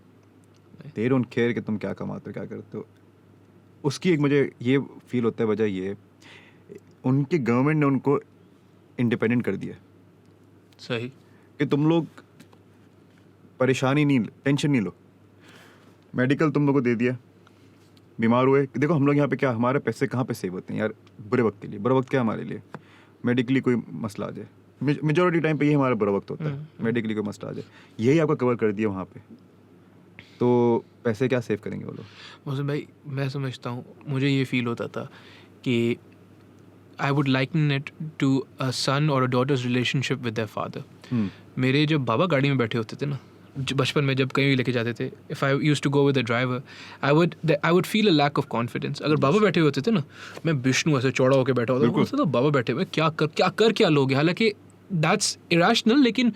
दे डोंट केयर कि तुम क्या कमाते हो, क्या करते हो। उसकी एक मुझे ये फील होता है, वजह ये उनकी गवर्नमेंट ने उनको इंडिपेंडेंट कर दिया। सही। कि तुम लोग परेशानी नहीं, टेंशन नहीं लो, मेडिकल तुम लोगों को दे दिया, बीमार हुए, देखो हम लोग यहाँ पे क्या, हमारे पैसे कहाँ पे सेव होते हैं यार बुरे वक्त के लिए। बुरा वक्त क्या हमारे लिए? मेडिकली कोई मसला आ जाए, मेजोरिटी टाइम पे यही हमारा बुरा वक्त होता है, मेडिकली कोई मसला आ जाए, यही आपको कवर कर दिया वहाँ पे, तो पैसे क्या सेव करेंगे वो लोग? मोहसिन भाई मैं समझता हूँ, मुझे ये फील होता था कि I would liken it to a son or a daughter's relationship with their father. मेरे जब बाबा गाड़ी में बैठे होते थे ना, बचपन में जब कहीं भी लेके जाते थे, if I used to go with a driver, I would feel a lack of confidence. अगर बाबा बैठे होते थे ना, मैं विष्णु ऐसे चौड़ा होकर बैठा होता था, तो बाबा बैठे हुए क्या लोगे? हालांकि that's irrational, लेकिन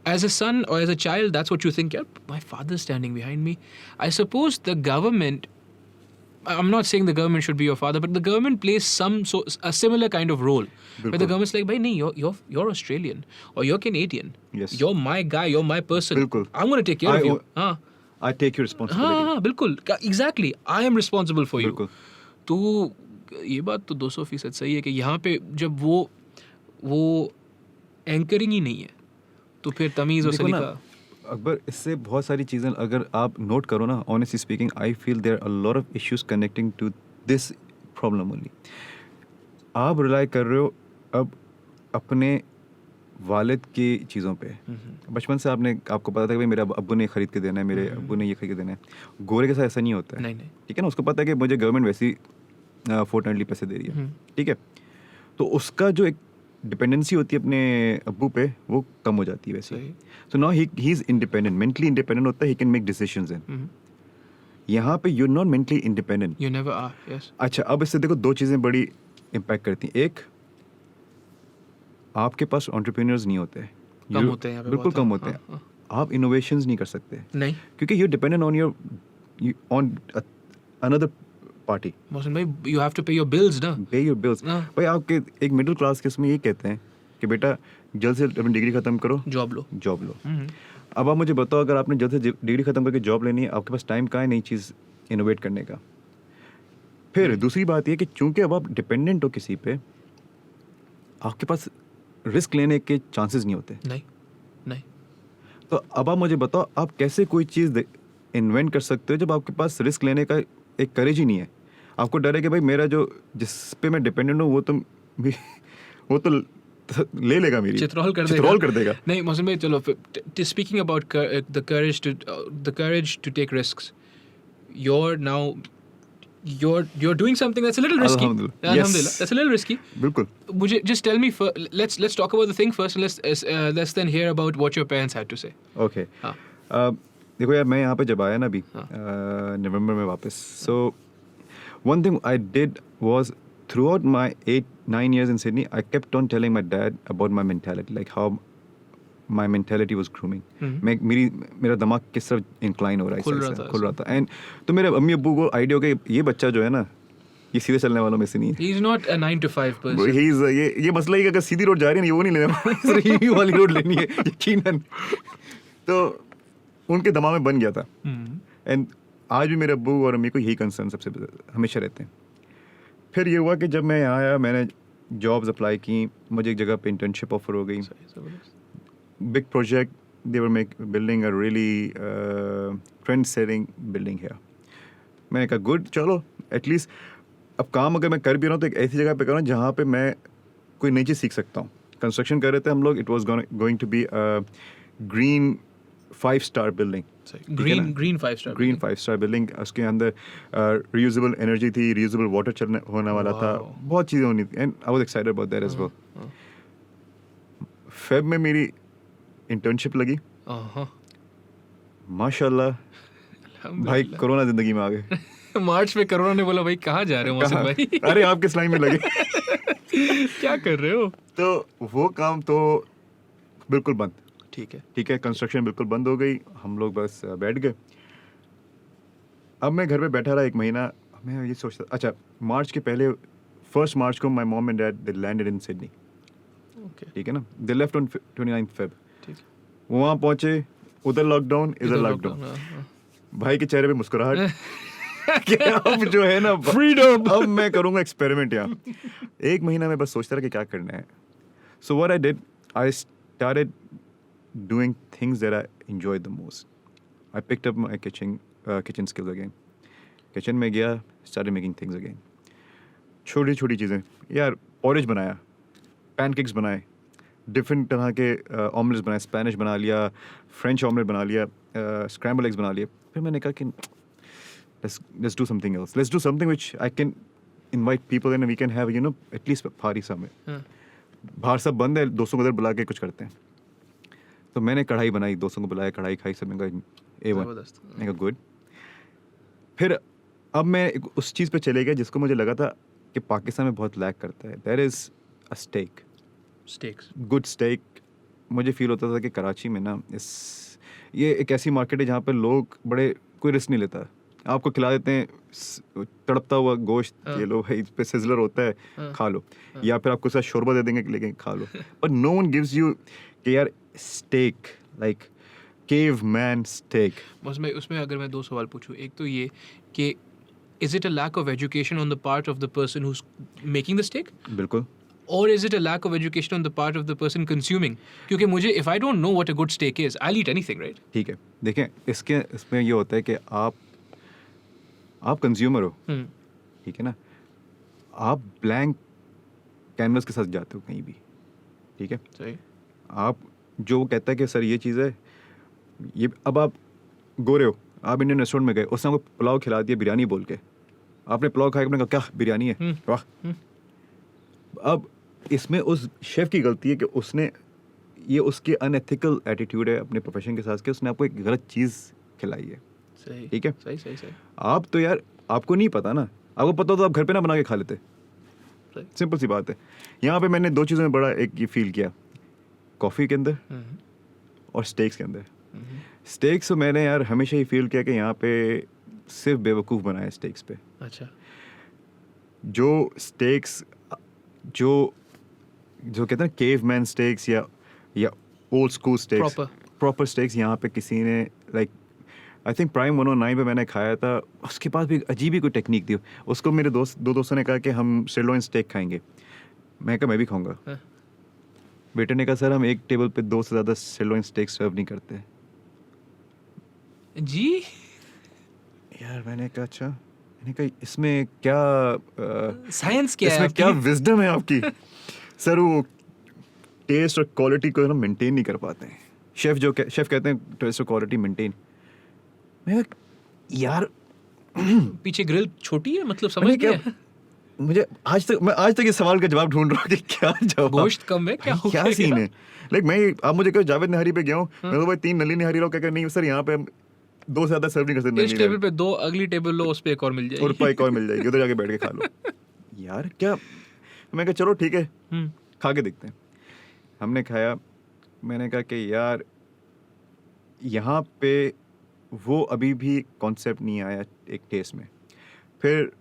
as a son or as a child, that's what you think. Yeah, my father's standing behind me. I suppose the government, I'm not saying the government should be your father, but the government plays a similar kind of role. Where the government's like, "Bhai, nahi, you're Australian or you're Canadian. Yes. You're my guy. You're my person. Bilkul. I'm going to take care of you." I take your responsibility. हाँ, बिल्कुल, exactly. I am responsible for you. बिल्कुल। तो ये बात तो 200% सही है कि यहाँ पे जब वो एंकरिंग ही नहीं है, तो फिर तमीज़ और सलीका। अकबर, इससे बहुत सारी चीज़ें अगर आप नोट करो ना, honestly speaking I feel there a lot of issues connecting to this problem only. आप रिलाई कर रहे हो अब अपने वालिद की चीज़ों पे। बचपन से आपको पता था कि भाई मेरे अब्बू ने खरीद के देना है, मेरे अब्बू ने ये खरीद के देना है। गोरे के साथ ऐसा नहीं होता है। नहीं। ठीक है ना, उसको पता है कि मुझे गवर्नमेंट वैसे ही फोर्टनाइटली पैसे दे रही है। ठीक है, तो उसका जो एक डिपेंडेंसी होती है अपने अब्बू पे, वो कम हो जाती है वैसे। So now he is independent, mentally independent होता है, he can make decisions in. यहाँ पे you are not mentally independent. You never are. Yes. अच्छा, अब इससे देखो दो चीज़ें बड़ी इम्पैक्ट करती हैं। एक, आपके पास एंटरप्रेन्योर्स नहीं होते, कम होते हैं यहाँ पे, बिल्कुल कम होते हैं। आप इनोवेशंस नहीं कर सकते, नहीं, क्योंकि you dependent on another party. Mohsin भाई, you have to pay your bills ना। Pay your bills। भाई आपके एक मिडिल क्लास के इसमें ये कहते हैं कि बेटा जल्द से अपनी डिग्री खत्म करो, जॉब लो। अब आप मुझे बताओ, अगर आपने जल्द से डिग्री खत्म करके जॉब लेनी है, आपके पास टाइम कहाँ है नई चीज़ इनोवेट करने का? फिर दूसरी बात ये कि चूंकि अब आप डिपेंडेंट हो किसी पे, आपके पास रिस्क लेने के चांसेस नहीं होते। नहीं। तो अब आप मुझे बताओ, आप कैसे कोई चीज़ इन्वेंट कर सकते हो जब आपके पास रिस्क लेने का एक करेज ही नहीं है? आपको डर है कि भाई मेरा जो जिस पे मैं डिपेंडेंट हूँ वो तो ले लेगा मेरी, चित्रौल कर देगा। नहीं मोहसिन भाई, चलो speaking about the courage to take risks, you're doing something that's a little risky. Alhamdulillah. Alhamdulillah. That's a little risky. बिल्कुल। मुझे just tell me let's talk about the thing first, and let's then hear about what your parents had to say. Okay हाँ. देखो यार, मैं यहाँ पे जब आया ना अभी हाँ. नवंबर में वापस, so one thing I did was throughout my 8-9 years in Sydney, I kept on telling my dad about my mentality, like how my mentality was grooming. मेरा दिमाग किस तरफ इंक्लाइन हो रहा है, खुल रहा था। एंड तो मेरे अम्मी अब्बू को आइडिया हो गया ये बच्चा जो है ना, ये सीधे चलने वालों में से नहीं है। He's not a 9 to 5 person. ये मसला है कि अगर सीधी रोड जा रही है ना, वो नहीं लेना, ये वाली रोड लेनी है यकीनन। तो उनके दिमाग में बन गया था। एंड आज भी मेरे अब्बू और अम्मी को यही कंसर्न सबसे हमेशा रहते हैं। फिर ये हुआ कि जब मैं यहाँ आया, मैंने जॉब्स अप्लाई की, मुझे एक जगह पे इंटर्नशिप ऑफर हो गई, big project, they were building a really trend setting building है। मैंने कहा गुड, चलो एटलीस्ट अब काम अगर मैं कर भी रहा हूँ तो एक ऐसी जगह पे कर रहा हूँ जहाँ पे मैं कोई नई चीज़ सीख सकता हूँ। कंस्ट्रक्शन कर रहे थे हम लोग, it was going to be green 5-star building, green 5-star building. उसके अंदर रियूजेबल एनर्जी थी, रियूजेबल वाटर चलने होने वाला था, बहुत चीज़ें होनी थी, and I was excited about that as well. Feb में मेरी इंटर्नशिप लगी, माशाल्लाह भाई कोरोना जिंदगी में आ गए। मार्च में कोरोना ने बोला भाई कहाँ जा रहे हो मोहसिन भाई? अरे आप किस लाइन में लगे? क्या कर रहे हो? तो वो काम तो बिल्कुल बंद। ठीक है, कंस्ट्रक्शन बिल्कुल बंद हो गई, हम लोग बस बैठ गए। अब मैं घर पे बैठा रहा 1 महीना, मैं ये सोचता, अच्छा मार्च के पहले 1 मार्च को my mom and dad they landed in Sydney. ठीक है ना, दे लेफ्ट ऑन 29 फेब। वहाँ पहुंचे, उधर लॉकडाउन, इधर लॉकडाउन। भाई के चेहरे पे मुस्कुराहट कि अब जो है ना फ्रीडम, अब मैं करूँगा एक्सपेरिमेंट यहाँ। 1 महीना में बस सोचता रहा कि क्या करना है। So what I did, I started doing things that I enjoyed the most. I picked up my kitchen skills again. Kitchen में गया, started making things again. छोटी छोटी चीज़ें यार, porridge बनाया, pancakes बनाए, different तरह के omelets बनाए, Spanish बना लिया, French omelette बना लिया, scrambled eggs बना लिया। फिर मैंने कहा कि let's do something else. Let's do something which I can invite people and we can have, you know, at least a party somewhere. बाहर सब बंद है, दोस्तों को उधर बुला के कुछ करते हैं। तो मैंने कढ़ाई बनाई, दोस्तों को बुलाया, कढ़ाई खाई, सब मैंने कहा A1, मैंने कहा गुड। फिर अब मैं उस चीज़ पे चले गया जिसको मुझे लगा था कि पाकिस्तान में बहुत लैक करता है, that is a stakes, good stake. मुझे फील होता था कि कराची में ना ये एक ऐसी मार्केट है जहाँ पे लोग बड़े कोई रिस्क नहीं लेता, आपको खिला देते हैं तड़पता हुआ गोश्त, ये लो भाई इस पे सिजलर होता है, खा लो, या फिर आपको साथ शोरबा दे देंगे लेकिन खा लो। But no one gives you कि यार स्टेक, लाइक caveman steak. उसमें अगर मैं 2 सवाल पूछूं, एक तो ये कि is it a lack of education on the part of the person who's making the steak? बिल्कुल. Or is it a lack of education on the part of the person consuming? क्योंकि मुझे, if I don't know what a good steak is, I'll eat anything, right? ठीक है, देखें इसमें ये होता है कि आप कंज्यूमर हो, ठीक है ना, आप ब्लैंक कैनवस के साथ जाते हो कहीं भी, ठीक है, सही। आप जो वो कहता है कि सर ये चीज़ है, ये अब आप गोरे हो, आप इंडियन रेस्टोरेंट में गए, उसने आपको पुलाव खिला दिया बिरयानी बोल के, आपने पुलाव खाया, आपने कहा क्या बिरयानी है, वाह। अब इसमें उस शेफ़ की गलती है कि उसने ये उसके अनएथिकल एटीट्यूड है अपने प्रोफेशन के साथ कि उसने आपको एक गलत चीज़ खिलाई है, सही, ठीक है, सही। आप तो यार आपको नहीं पता ना, आपको पता तो आप घर पे ना बना के खा लेते, सिंपल सी बात है। यहाँ पे मैंने 2 चीज़ों में बड़ा एक ये फील किया, कॉफ़ी के अंदर और स्टेक्स के अंदर। स्टेक्स मैंने यार हमेशा ही फील किया कि यहाँ पे सिर्फ बेवकूफ़ बनाए स्टेक्स पे। अच्छा, जो स्टेक्स जो कहते हैं केवमैन स्टेक्स या old school stakes, proper stakes यहाँ पे किसी ने लाइक आई थिंक प्राइम 109 पे मैंने खाया था, उसके पास भी अजीब ही कोई टेक्निक थी। उसको मेरे दो दोस्तों ने कहा कि हम सिरलोइन स्टेक खाएंगे, मैं कहा मैं भी खाऊंगा। बेटे ने कहा सर हम एक टेबल पे 2 से ज़्यादा सिरलोइन स्टेक सर्व नहीं करते जी। यार मैंने कहा अच्छा, मैंने कहा इसमें क्या साइंस क्या है इसमें क्या आपकी? विजडम है आपकी? सर वो टेस्ट और क्वालिटी को ना मेंटेन नहीं कर पाते हैं। शेफ कहते हैं टेस्ट और क्वालिटी मेंटेन। मैं कहा, यार पीछे ग्रिल छोटी है, मतलब समझ मैंने गया। क्या मुझे मैं आज तक इस सवाल का जवाब ढूंढ रहा हूँ कि क्या जवाब, गोश्त कम है, क्या भाई, हो क्या गया? सीन है? लाइक मैं आप मुझे कहो जावेद निहारी पे गया हूँ, मैं तो भाई 3 नली निहारी रहा हूँ, नहीं सर यहाँ पे हम 2 से ज़्यादा सर्व नहीं कर सकते इस नली टेबल निहारी, पे 2, अगली टेबल लो, उस पे एक और मिल और जाएगी। ऊपर एक और मिल जाएगी, उधर जाके बैठ के खा लो। यार क्या, मैं कहा चलो ठीक है हम्म, खा के देखते हैं। हमने खाया, मैंने कहा कि यार यहाँ पे वो अभी भी कॉन्सेप्ट नहीं आया एक टेस्ट में। फिर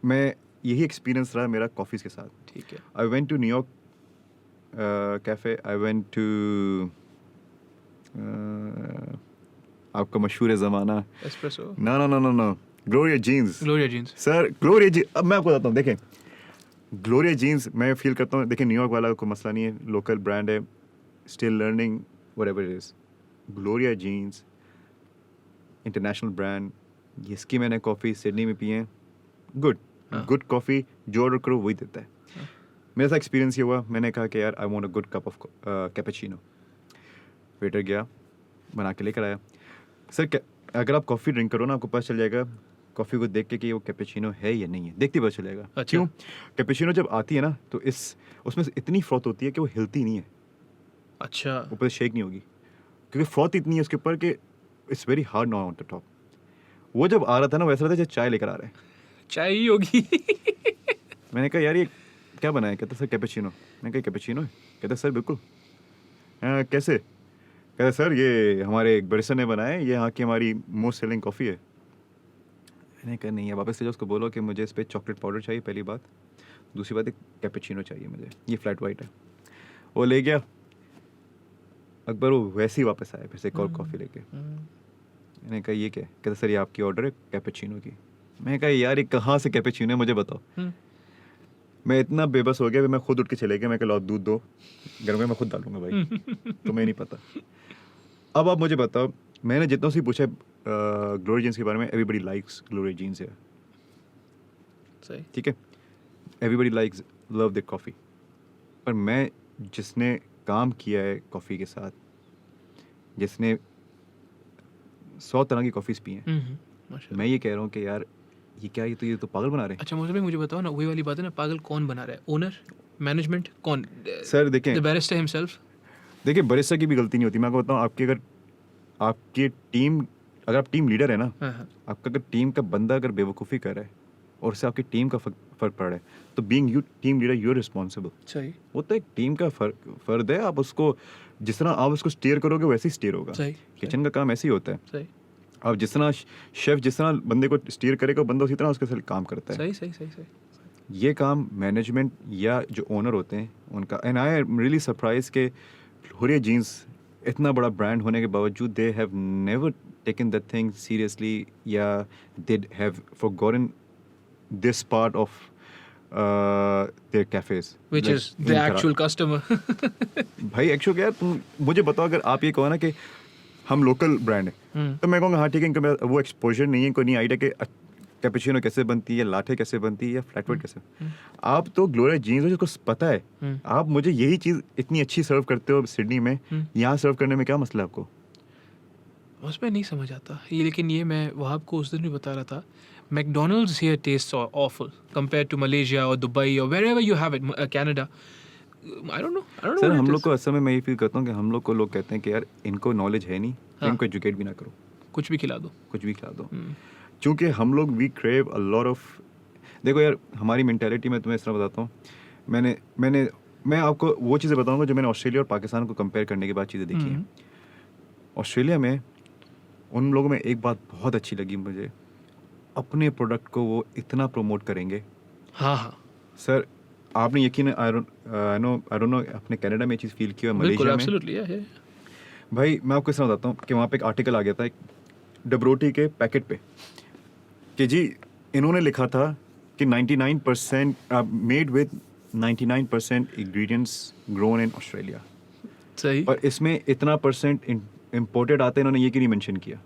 मैं यही एक्सपीरियंस रहा मेरा कॉफ़ीज़ के साथ। ठीक है। I went to New York cafe, I went to आपका मशहूर है ज़माना, एस्प्रेसो, ना ना ना ना ना Gloria Jeans. Gloria Jeans. Sir Gloria Jeans, अब मैं आपको बताता हूँ, देखें ग्लोरिया जीन्स मैं फील करता हूँ, देखिए न्यूयॉर्क वाला कोई मसला नहीं है, लोकल ब्रांड है, still learning whatever it is. Gloria Jeans international brand, इसकी मैंने कॉफ़ी सिडनी में पी है, गुड हाँ। गुड कॉफ़ी, जो ऑर्डर करो वही देता है। हाँ। मेरे साथ एक्सपीरियंस ये हुआ, मैंने कहा कि यार I want a good cup of cappuccino. Waiter गया, बना के लेकर आया। सर अगर आप कॉफ़ी ड्रिंक करो ना, आपको पता चल जाएगा कॉफ़ी को देख के कि वो कैपेचिनो है या नहीं है, देखते ही पता चल जाएगा। अच्छा। क्यों? कैपेचिनो जब आती है ना तो उसमें से इतनी फ्रॉथ होती है कि वो हिलती नहीं है, अच्छा। ऊपर से शेक नहीं होगी, क्योंकि फ्रॉथ इतनी है उसके ऊपर कि it's very hard now on the top. वो जब आ रहा था ना वैसा लगता है जैसे चाय लेकर आ रहे हैं। चाय ही होगी। मैंने कहा यार ये क्या बनाया? कहता सर कैपेचिनो। मैंने कहा कैपेचिनो है? कहता सर बिल्कुल। कैसे? कहता सर ये हमारे एक बरिस्टा ने बनाया है, ये यहाँ की हमारी मोस्ट सेलिंग कॉफ़ी है। मैंने कहा नहीं है, वापस से जो उसको बोलो कि मुझे इस पर चॉकलेट पाउडर चाहिए, पहली बात, दूसरी बात एक कैपेचिनो चाहिए मुझे, ये फ्लैट वाइट है। वो ले गया, अकबर वो वैसे ही वापस आया फिर से एक और कॉफ़ी लेके। मैंने कहा ये क्या है? कहता सर ये आपकी ऑर्डर है कैपेचिनो की। मैंने कहा यार ये कहाँ से कैपेचिनो है मुझे बताओ। मैं इतना बेबस हो गया, मैं खुद उठ के चले गया, मैं कहा लो दूध दो, गर्म में मैं खुद डालूंगा भाई, तुम्हें नहीं पता। अब आप मुझे बताओ, मैंने जितनों से पूछा ग्लोरी जीन्स के बारे में, एवरीबडी लाइक्स ग्लोरी जीन्स है, सही। ठीक है, everybody likes love the coffee. पर मैं जिसने काम किया है कॉफ़ी के साथ, जिसने 100 तरह की कॉफ़ीज़ पी हैं, माशाल्लाह। मैं ये कह रहा हूँ कि यार ये तो पागल बना रहे हैं। अच्छा मौसम भाई, मुझे बताओ ना, वही वाली बात है ना, पागल कौन बना रहा है? ओनर, मैनेजमेंट, कौन? सर देखें, द बैरिस्टा हिमसेल्फ। देखिए बरिस्टा की भी गलती नहीं होती। मैं आपको बताऊँ, आपकी टीम, अगर आप टीम लीडर है ना, हाँ हाँ। आपका अगर टीम का बंदा अगर बेवकूफ़ी कर रहा है और उससे आपकी टीम का फर्क पड़ रहा है, तो being you team leader you are responsible. सही। वो तो एक टीम का फर्द है, आप उसको जिस तरह आप उसको स्टीयर करोगे वैसे ही स्टीयर होगा। सही। किचन का काम ऐसे ही होता है। सही आप जिस तरह शेफ जिस तरह बंदे को स्टीयर करेगा, बंदा उसी तरह उसके साथ काम करता है। सही सही सही सही। ये काम मैनेजमेंट या जो ओनर होते हैं उनका। And I am really surprise के ग्लोरिया जीन्स इतना बड़ा ब्रांड होने के बावजूद they have never taken that thing seriously, या they have forgotten this part of their cafes, Which is the actual customer. भाई एक्चुअल क्या है, तुम मुझे बताओ, अगर आप ये कहो ना कि हम लोकल ब्रांड है, तो मैं कहूँगा हाँ ठीक है, इनका वो एक्सपोजर नहीं है, कोई नहीं आइडिया कि कैपेचिनो कैसे बनती है, लाटे कैसे बनती है, या फ्लैट वाइट कैसे। आप तो ग्लोरिया जीन्स हो जिसको पता है, आप मुझे यही चीज़ इतनी अच्छी सर्व करते हो सिडनी में, यहाँ सर्व करने में क्या मसला है आपको? उसमें नहीं समझ आता ये, लेकिन ये मैं वहाब को उस दिन भी बता रहा था, McDonald's here tests awful compared to Malaysia or Dubai or wherever you have it, Canada. I don't know sir what हम it लोग is. को असल में मैं ये फील करता हूँ कि हम लोग को लोग कहते हैं कि यार इनको नॉलेज है नहीं, तो हाँ। इनको एजुकेट भी ना करो, कुछ भी खिला दो। कुछ भी खिला दो। क्योंकि हम लोग we crave a lot of, देखो यार हमारी मेंटालिटी में तुम्हें इस तरह बताता हूँ, मैं आपको वो चीज़ें बताऊंगा जो मैंने ऑस्ट्रेलिया और पाकिस्तान को कंपेयर करने के बाद चीज़ें देखी हैं। ऑस्ट्रेलिया में उन लोगों में एक बात बहुत अच्छी लगी मुझे, अपने प्रोडक्ट को वो इतना प्रमोट करेंगे। हाँ हाँ सर आपने यकीन आई डोंट नो अपने कनाडा में ये चीज़ फील की है, बिल्कुल, मलेशिया में। absolutely, yeah, yeah. भाई मैं आपको इस तरह बताता हूँ कि वहाँ पे एक आर्टिकल आ गया था एक डबरोटी के पैकेट पे कि जी इन्होंने लिखा था कि 99% made with 99% ingredients grown in Australia, सही। पर इसमें इतना परसेंट इम्पोर्टेड आते हैं, इन्होंने ये क्यों नहीं मेंशन किया,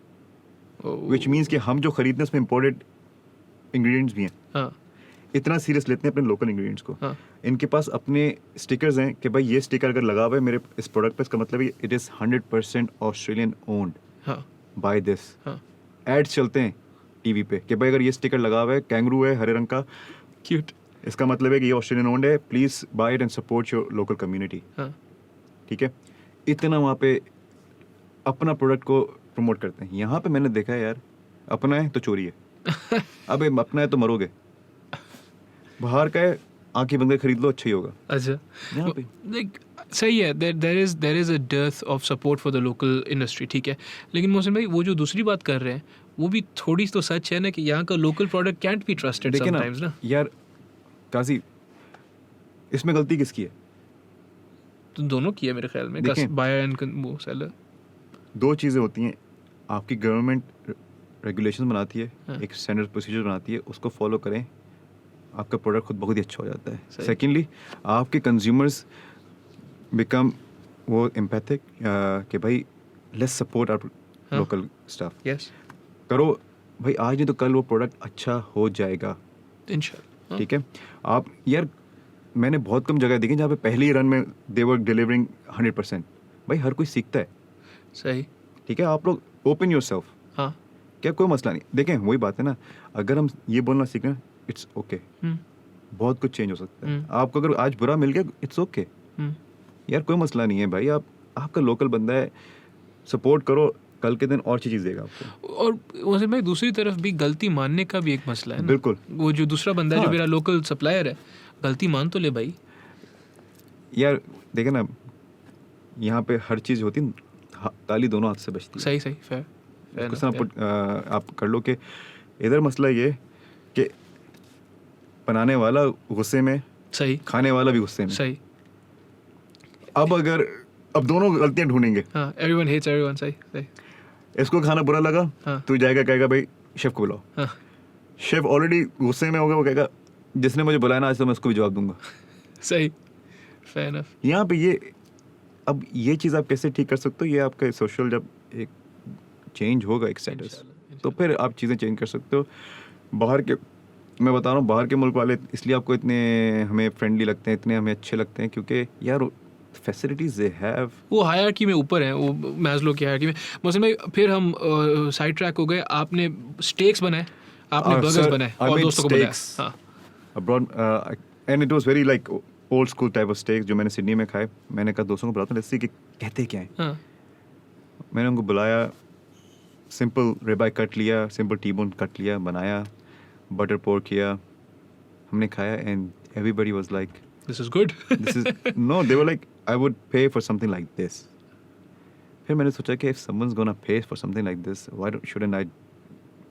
Oh. विच मीन्स कि हम जो खरीदते हैं उसमें इम्पोर्टेड इंग्रेडिएंट्स भी हैं, हाँ इतना सीरियस लेते हैं अपने लोकल इंग्रेडिएंट्स को। हाँ इनके पास अपने स्टिकर्स हैं कि भाई ये स्टिकर अगर लगा हुआ है मेरे इस प्रोडक्ट पे, इसका मतलब है इट इज़ 100% ऑस्ट्रेलियन ओन्ड, हाँ बाय दिस। हाँ एड्स चलते हैं टीवी पे कि भाई अगर ये स्टिकर लगा हुआ है, कैंगरू है हरे रंग का, क्यूट इसका मतलब है कि ये ऑस्ट्रेलियन ओन्ड है, please buy it and support your local community. हाँ ठीक है, इतना वहाँ पे अपना प्रोडक्ट को प्रमोट करते हैं। यहाँ पे मैंने देखा है यार, अपना है तो चोरी है। अबे अपना है तो मरोगे, बाहर का है आंखें बंद के खरीद लो, अच्छा ही होगा। अच्छा यहाँ पे लाइक सही है, there is a dearth of support for the local industry, ठीक है। लेकिन मोहसिन भाई वो जो दूसरी बात कर रहे हैं वो भी थोड़ी तो सच है ना कि यहाँ का local product cantt be trusted देखिए ना समटाइम्स ना। यार काजी, इसमें गलती किसकी है? तो दोनों की है मेरे ख्याल में, देखें। बायर एंड वो सेलर। दो चीज़ें होती हैं, आपकी गवर्नमेंट रेगुलेशन बनाती है, हाँ। एक स्टैंडर्ड प्रोसीजर बनाती है, उसको फॉलो करें, आपका प्रोडक्ट खुद बहुत ही अच्छा हो जाता है। सही। सेकेंडली, आपके कंज्यूमर्स बिकम वो एम्पैथिक कि भाई लेट्स सपोर्ट आवर हाँ। Local staff. यस करो भाई, आज नहीं तो कल वो प्रोडक्ट अच्छा हो जाएगा। इंशाल्लाह। ठीक है, आप यार मैंने बहुत कम जगह देखी जहाँ पे पहले ही रन में दे वर डिलीवरिंग 100%। भाई हर कोई सीखता है, सही। ठीक है, आप लोग ओपन योर सेल्फ, हाँ क्या कोई मसला नहीं। देखें वही बात है ना, अगर हम ये बोलना सीख रहे हैं इट्स ओके, बहुत कुछ चेंज हो सकता है। आपको अगर आज बुरा मिल गया इट्स ओके यार, कोई मसला नहीं है भाई, आप आपका लोकल बंदा है, सपोर्ट करो, कल के दिन और चीज़ देगा आपको। और मोहसिन भाई दूसरी तरफ भी गलती मानने का भी एक मसला है ना। बिल्कुल। वो जो दूसरा बंदा है जो हाँ। मेरा लोकल सप्लायर है, गलती मान तो ले भाई। यार देखे ना, यहाँ पे हर चीज़ होती है, ताली दोनों हाथ से बचती है। सही सही फेयर उसको आप कर लो कि इधर मसला ये कि बनाने वाला गुस्से में, सही खाने वाला भी गुस्से में। सही। अब दोनों गलतियां ढूंढेंगे। हाँ एवरीवन हेट्स एवरीवन। सही सही। इसको खाना बुरा लगा, हाँ। तू जाएगा कहेगा भाई शेफ को बुलाओ। हाँ शेफ ऑलरेडी गुस्से में होगा, वो कहेगा जिसने मुझे बुलाया ना आज तो मैं उसको भी जवाब दूंगा। सही फेयर इनफ। यहाँ पे अब ये चीज़ आप कैसे ठीक कर सकते हो, ये आपका सोशल जब एक चेंज होगा एक स्टेटस, इंशाल्लाह, तो फिर आप चीज़ें चेंज कर सकते हो। बाहर के, मैं बता रहा हूँ, बाहर के मुल्क वाले इसलिए आपको इतने हमें फ्रेंडली लगते हैं, इतने हमें अच्छे लगते हैं, क्योंकि यार फैसिलिटीज दे हैव। वो हायरार्की में ऊपर है, वो मैस्लो की हायरार्की में। मोहसिन भाई फिर हम साइड ट्रैक हो गए। आपने स्टेक्स बनाए, आपने बर्गर्स बनाए और दोस्तों को बनाया। हाँ abroad and it was very like old school type of steaks जो मैंने सिडनी में खाए। मैंने कहा दोस्तों को बुलाता हूँ, जैसे कि कहते क्या हैं। हाँ मैंने उनको बुलाया, सिंपल रिबाई कट लिया, सिंपल टी-बोन कट लिया, बनाया, बटर पोर किया, हमने खाया and everybody was like this is good. This is no, they were like I would pay for something like this. फिर मैंने सोचा कि if someone's gonna pay for something like this, why shouldn't I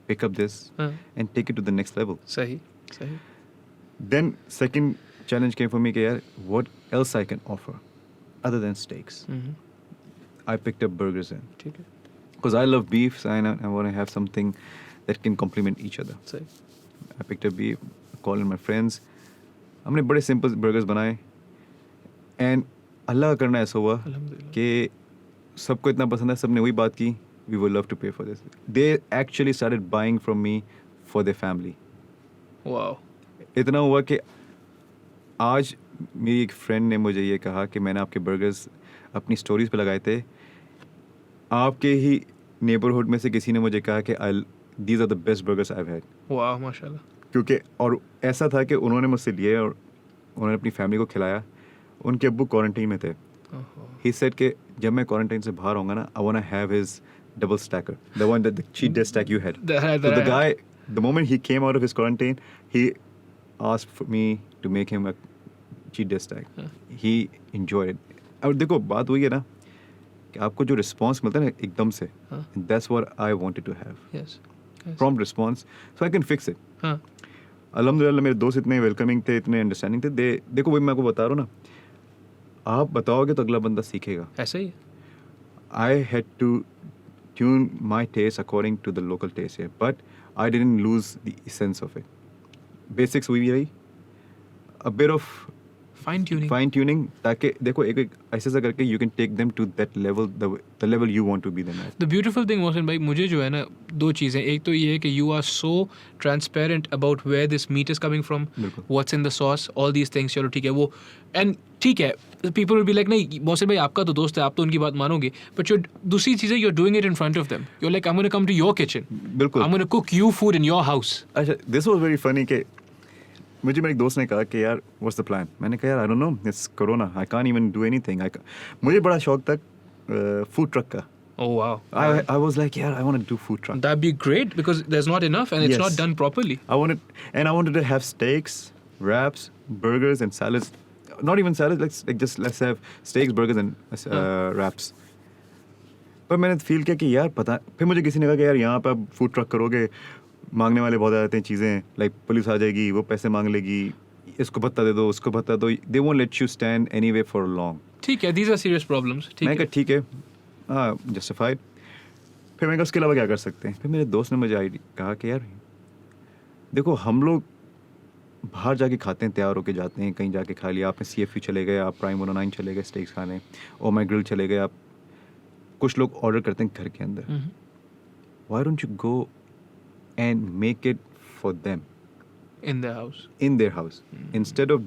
pick up this हाँ and take it to the next level. सही सही। Then second challenge came for me कि यार what else I can offer other than steaks. I picked up burgers in ठीक है because I love beef, so I want to have something that can complement each other. सही। I picked up beef, called in my friends. हमने बड़े सिंपल बर्गर्स बनाए एंड अल्लाह का करना ऐसा हुआ अल्हम्दुलिल्लाह। कि सबको इतना पसंद है, सबने वही बात की, we would love to pay for this. They actually started buying from me for their family. Wow. इतना हुआ कि आज मेरी एक फ्रेंड ने मुझे ये कहा कि मैंने आपके बर्गर्स अपनी स्टोरीज पे लगाए थे, आपके ही नेबरहुड में से किसी ने मुझे कहा कि these are the best burgers I have had. वाह माशाल्लाह। क्योंकि और ऐसा था कि उन्होंने मुझसे लिए और उन्होंने अपनी फैमिली को खिलाया। उनके अब्बू क्वारंटीन में थे। ही सेड कि जब मैं क्वारंटाइन से बाहर आऊँगा ना, I want to have his double stacker, the one that the cheat day stack you had. So the guy, the moment he came out of his quarantine, he asked for me to make him a cheat day stack. He enjoyed it. और देखो बात वही है ना कि आपको जो रिस्पॉन्स मिलता है ना एकदम से, that's what I wanted to have. Yes Prompt response, so I can fix it. हाँ अल्हम्दुलिल्लाह मेरे दोस्त इतने वेलकमिंग थे, इतने अंडरस्टैंडिंग थे। देखो वही मैं आपको बता रहा हूँ ना, आप बताओगे तो अगला बंदा सीखेगा। ऐसा ही है। I had to tune my taste according to the local taste here, but I didn't lose the essence of it. Basics हुई रही, a bit of fine tuning, ताकि देखो एक ऐसे ऐसा करके you can take them to that level, the level you want to be them at. The beautiful thing Mohsin भाई, मुझे जो है ना, दो चीज़ें, एक तो ये है कि you are so transparent about where this meat is coming from, बिल्कुल. What's in the sauce, all these things. चलो ठीक है वो, एंड ठीक है, पीपल विल बी लाइक नहीं मोहसिन भाई आपका तो दोस्त है, आप तो उनकी बात मानोगे, बट जो दूसरी चीज़ है, you are doing it in front of them. You are like I am gonna come to your kitchen, बिल्कुल. I am gonna cook you food in your house. अच्छा, दिस वाज वेरी फनी कि मुझे मेरे एक दोस्त ने कहा कि यार व्हाट्स द प्लान. मैंने कहा यार I don't know, it's corona, I can't even do anything. मुझे बड़ा शौक था फूड ट्रक का. Oh wow. I was like, yeah, I want to do food truck. That'd be great because there's not enough and it's Yes. not done properly. I wanted to have steaks, wraps, burgers, and salads. Not even salads. Let's have steaks, burgers, and wraps. पर मैंने फील किया कि यार पता, फिर मुझे किसी ने कहा कि यार यहाँ पर आप फूड ट्रक करोगे, मांगने वाले बहुत आते हैं चीज़ें, लाइक पुलिस आ जाएगी, वो पैसे मांग लेगी, इसको भत्ता दे दो, उसको भत्ता दो, they won't let you stand anyway for long. ठीक है, these are serious problems. ठीक मैं है. कहा ठीक है, हाँ जस्टिफाइड. फिर मैंने कहा उसके अलावा क्या कर सकते हैं. फिर मेरे दोस्त ने मुझे कहा कि यार देखो हम लोग बाहर जाके खाते हैं, तैयार होके जाते हैं, कहीं जाके खा लिया, आपने CFU चले गए, आप प्राइम 109 चले गए स्टेक्स खाने, और माई ग्रिल चले गए, आप कुछ लोग ऑर्डर करते हैं घर के अंदर. Why don't you go and make it for them In the house. in their house instead of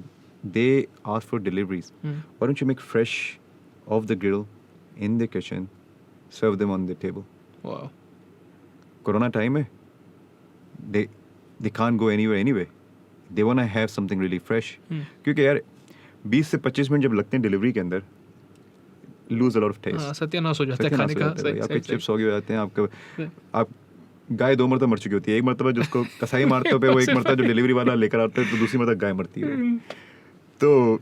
they ask for deliveries? Why don't you make fresh off the grill in the kitchen, serve them on the table? Wow. Corona time hai, they can't go anywhere anyway. They want to have something really fresh. क्योंकि यार 20 से 25 मिनट जब लगते हैं डिलीवरी के अंदर, lose a lot of taste. हाँ, सत्यानाश हो जाता है सत्यानाश खाने हो का. जाता है भाई. आपके सही. चिप्स हो गए होते हैं, आप गाय 2 मरतबा मर चुकी होती है. एक मरतबा जिसको कसाई मारते हो, वो एक मरतबा जो डिलीवरी वाला लेकर आता है, तो दूसरी मरतबा गाय मरती है. तो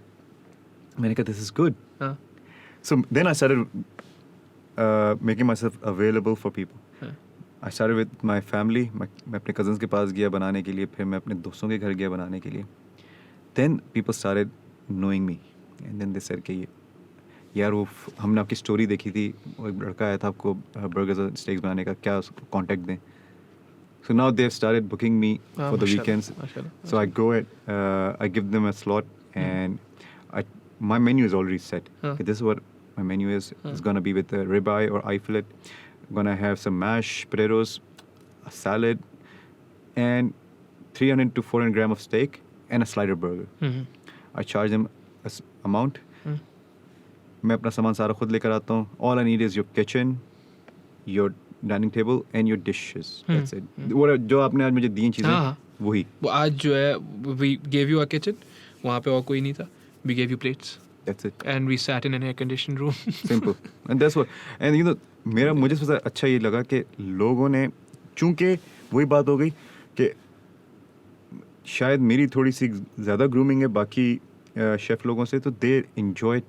मैंने कहा दिस इज गुड. हाँ. So then I started making myself available for people. I started with my family. मैं अपने cousins के पास गया बनाने के लिए, फिर मैं अपने दोस्तों के घर गया बनाने के लिए. Then people started knowing me, and then they said कि यार वो हमने आपकी स्टोरी देखी थी, वो एक लड़का आया था आपको बर्गर्स और स्टेक्स बनाने का, क्या कांटेक्ट दें. So now they've started booking me for the weekends. So I go I give them a slot, and my menu is already set. Okay, this is what my menu is. It's gonna be with a ribeye or eye fillet. I'm gonna have some mashed potatoes, a salad, and 300 to 400 grams of steak and a slider burger. I charge them a amount. मैं अपना सामान सारा खुद लेकर आता हूँ. All I need is your kitchen, your dining table and your dishes. That's it. वो जो आपने आज मुझे दी चीजें, वही. वो आज जो है, we gave you a kitchen, वहाँ पे और कोई नहीं था, we gave you plates. That's it. And we sat in an air conditioned room. Simple. And that's what. And you know, मुझे सबसे अच्छा ये लगा कि लोगों ने, चूंकि वही बात हो गई कि शायद मेरी थोड़ी सी ज़्यादा ग्रूमिंग है बाकी शेफ लोगों से, तो दे enjoy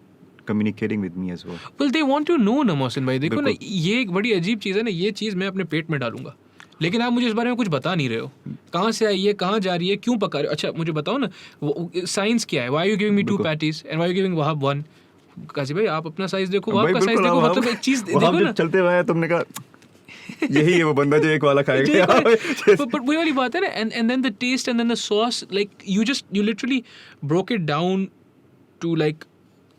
communicating with me as well. Well, they want to know ना मोहसिन भाई. देखो ना, ये एक बड़ी अजीब चीज़ है ना, ये चीज़ मैं अपने पेट में डालूंगा, लेकिन आप मुझे इस बारे में कुछ बता नहीं रहे हो. कहाँ से आई है, कहाँ जा रही है, क्यों पका रहे हो. अच्छा मुझे बताओ ना, साइंस क्या है. Why you giving me 2 patties and why you giving Wahab 1. काजी भाई आप अपना साइज देखो, वहाब का साइज देखो, मतलब एक चीज़ देखो ना. चलते हुए तुमने कहा यही है वो बंदा जो एक वाला खाएगा. But वही वाली बात है ना, and then the taste and then the sauce, like you literally broke it down to like,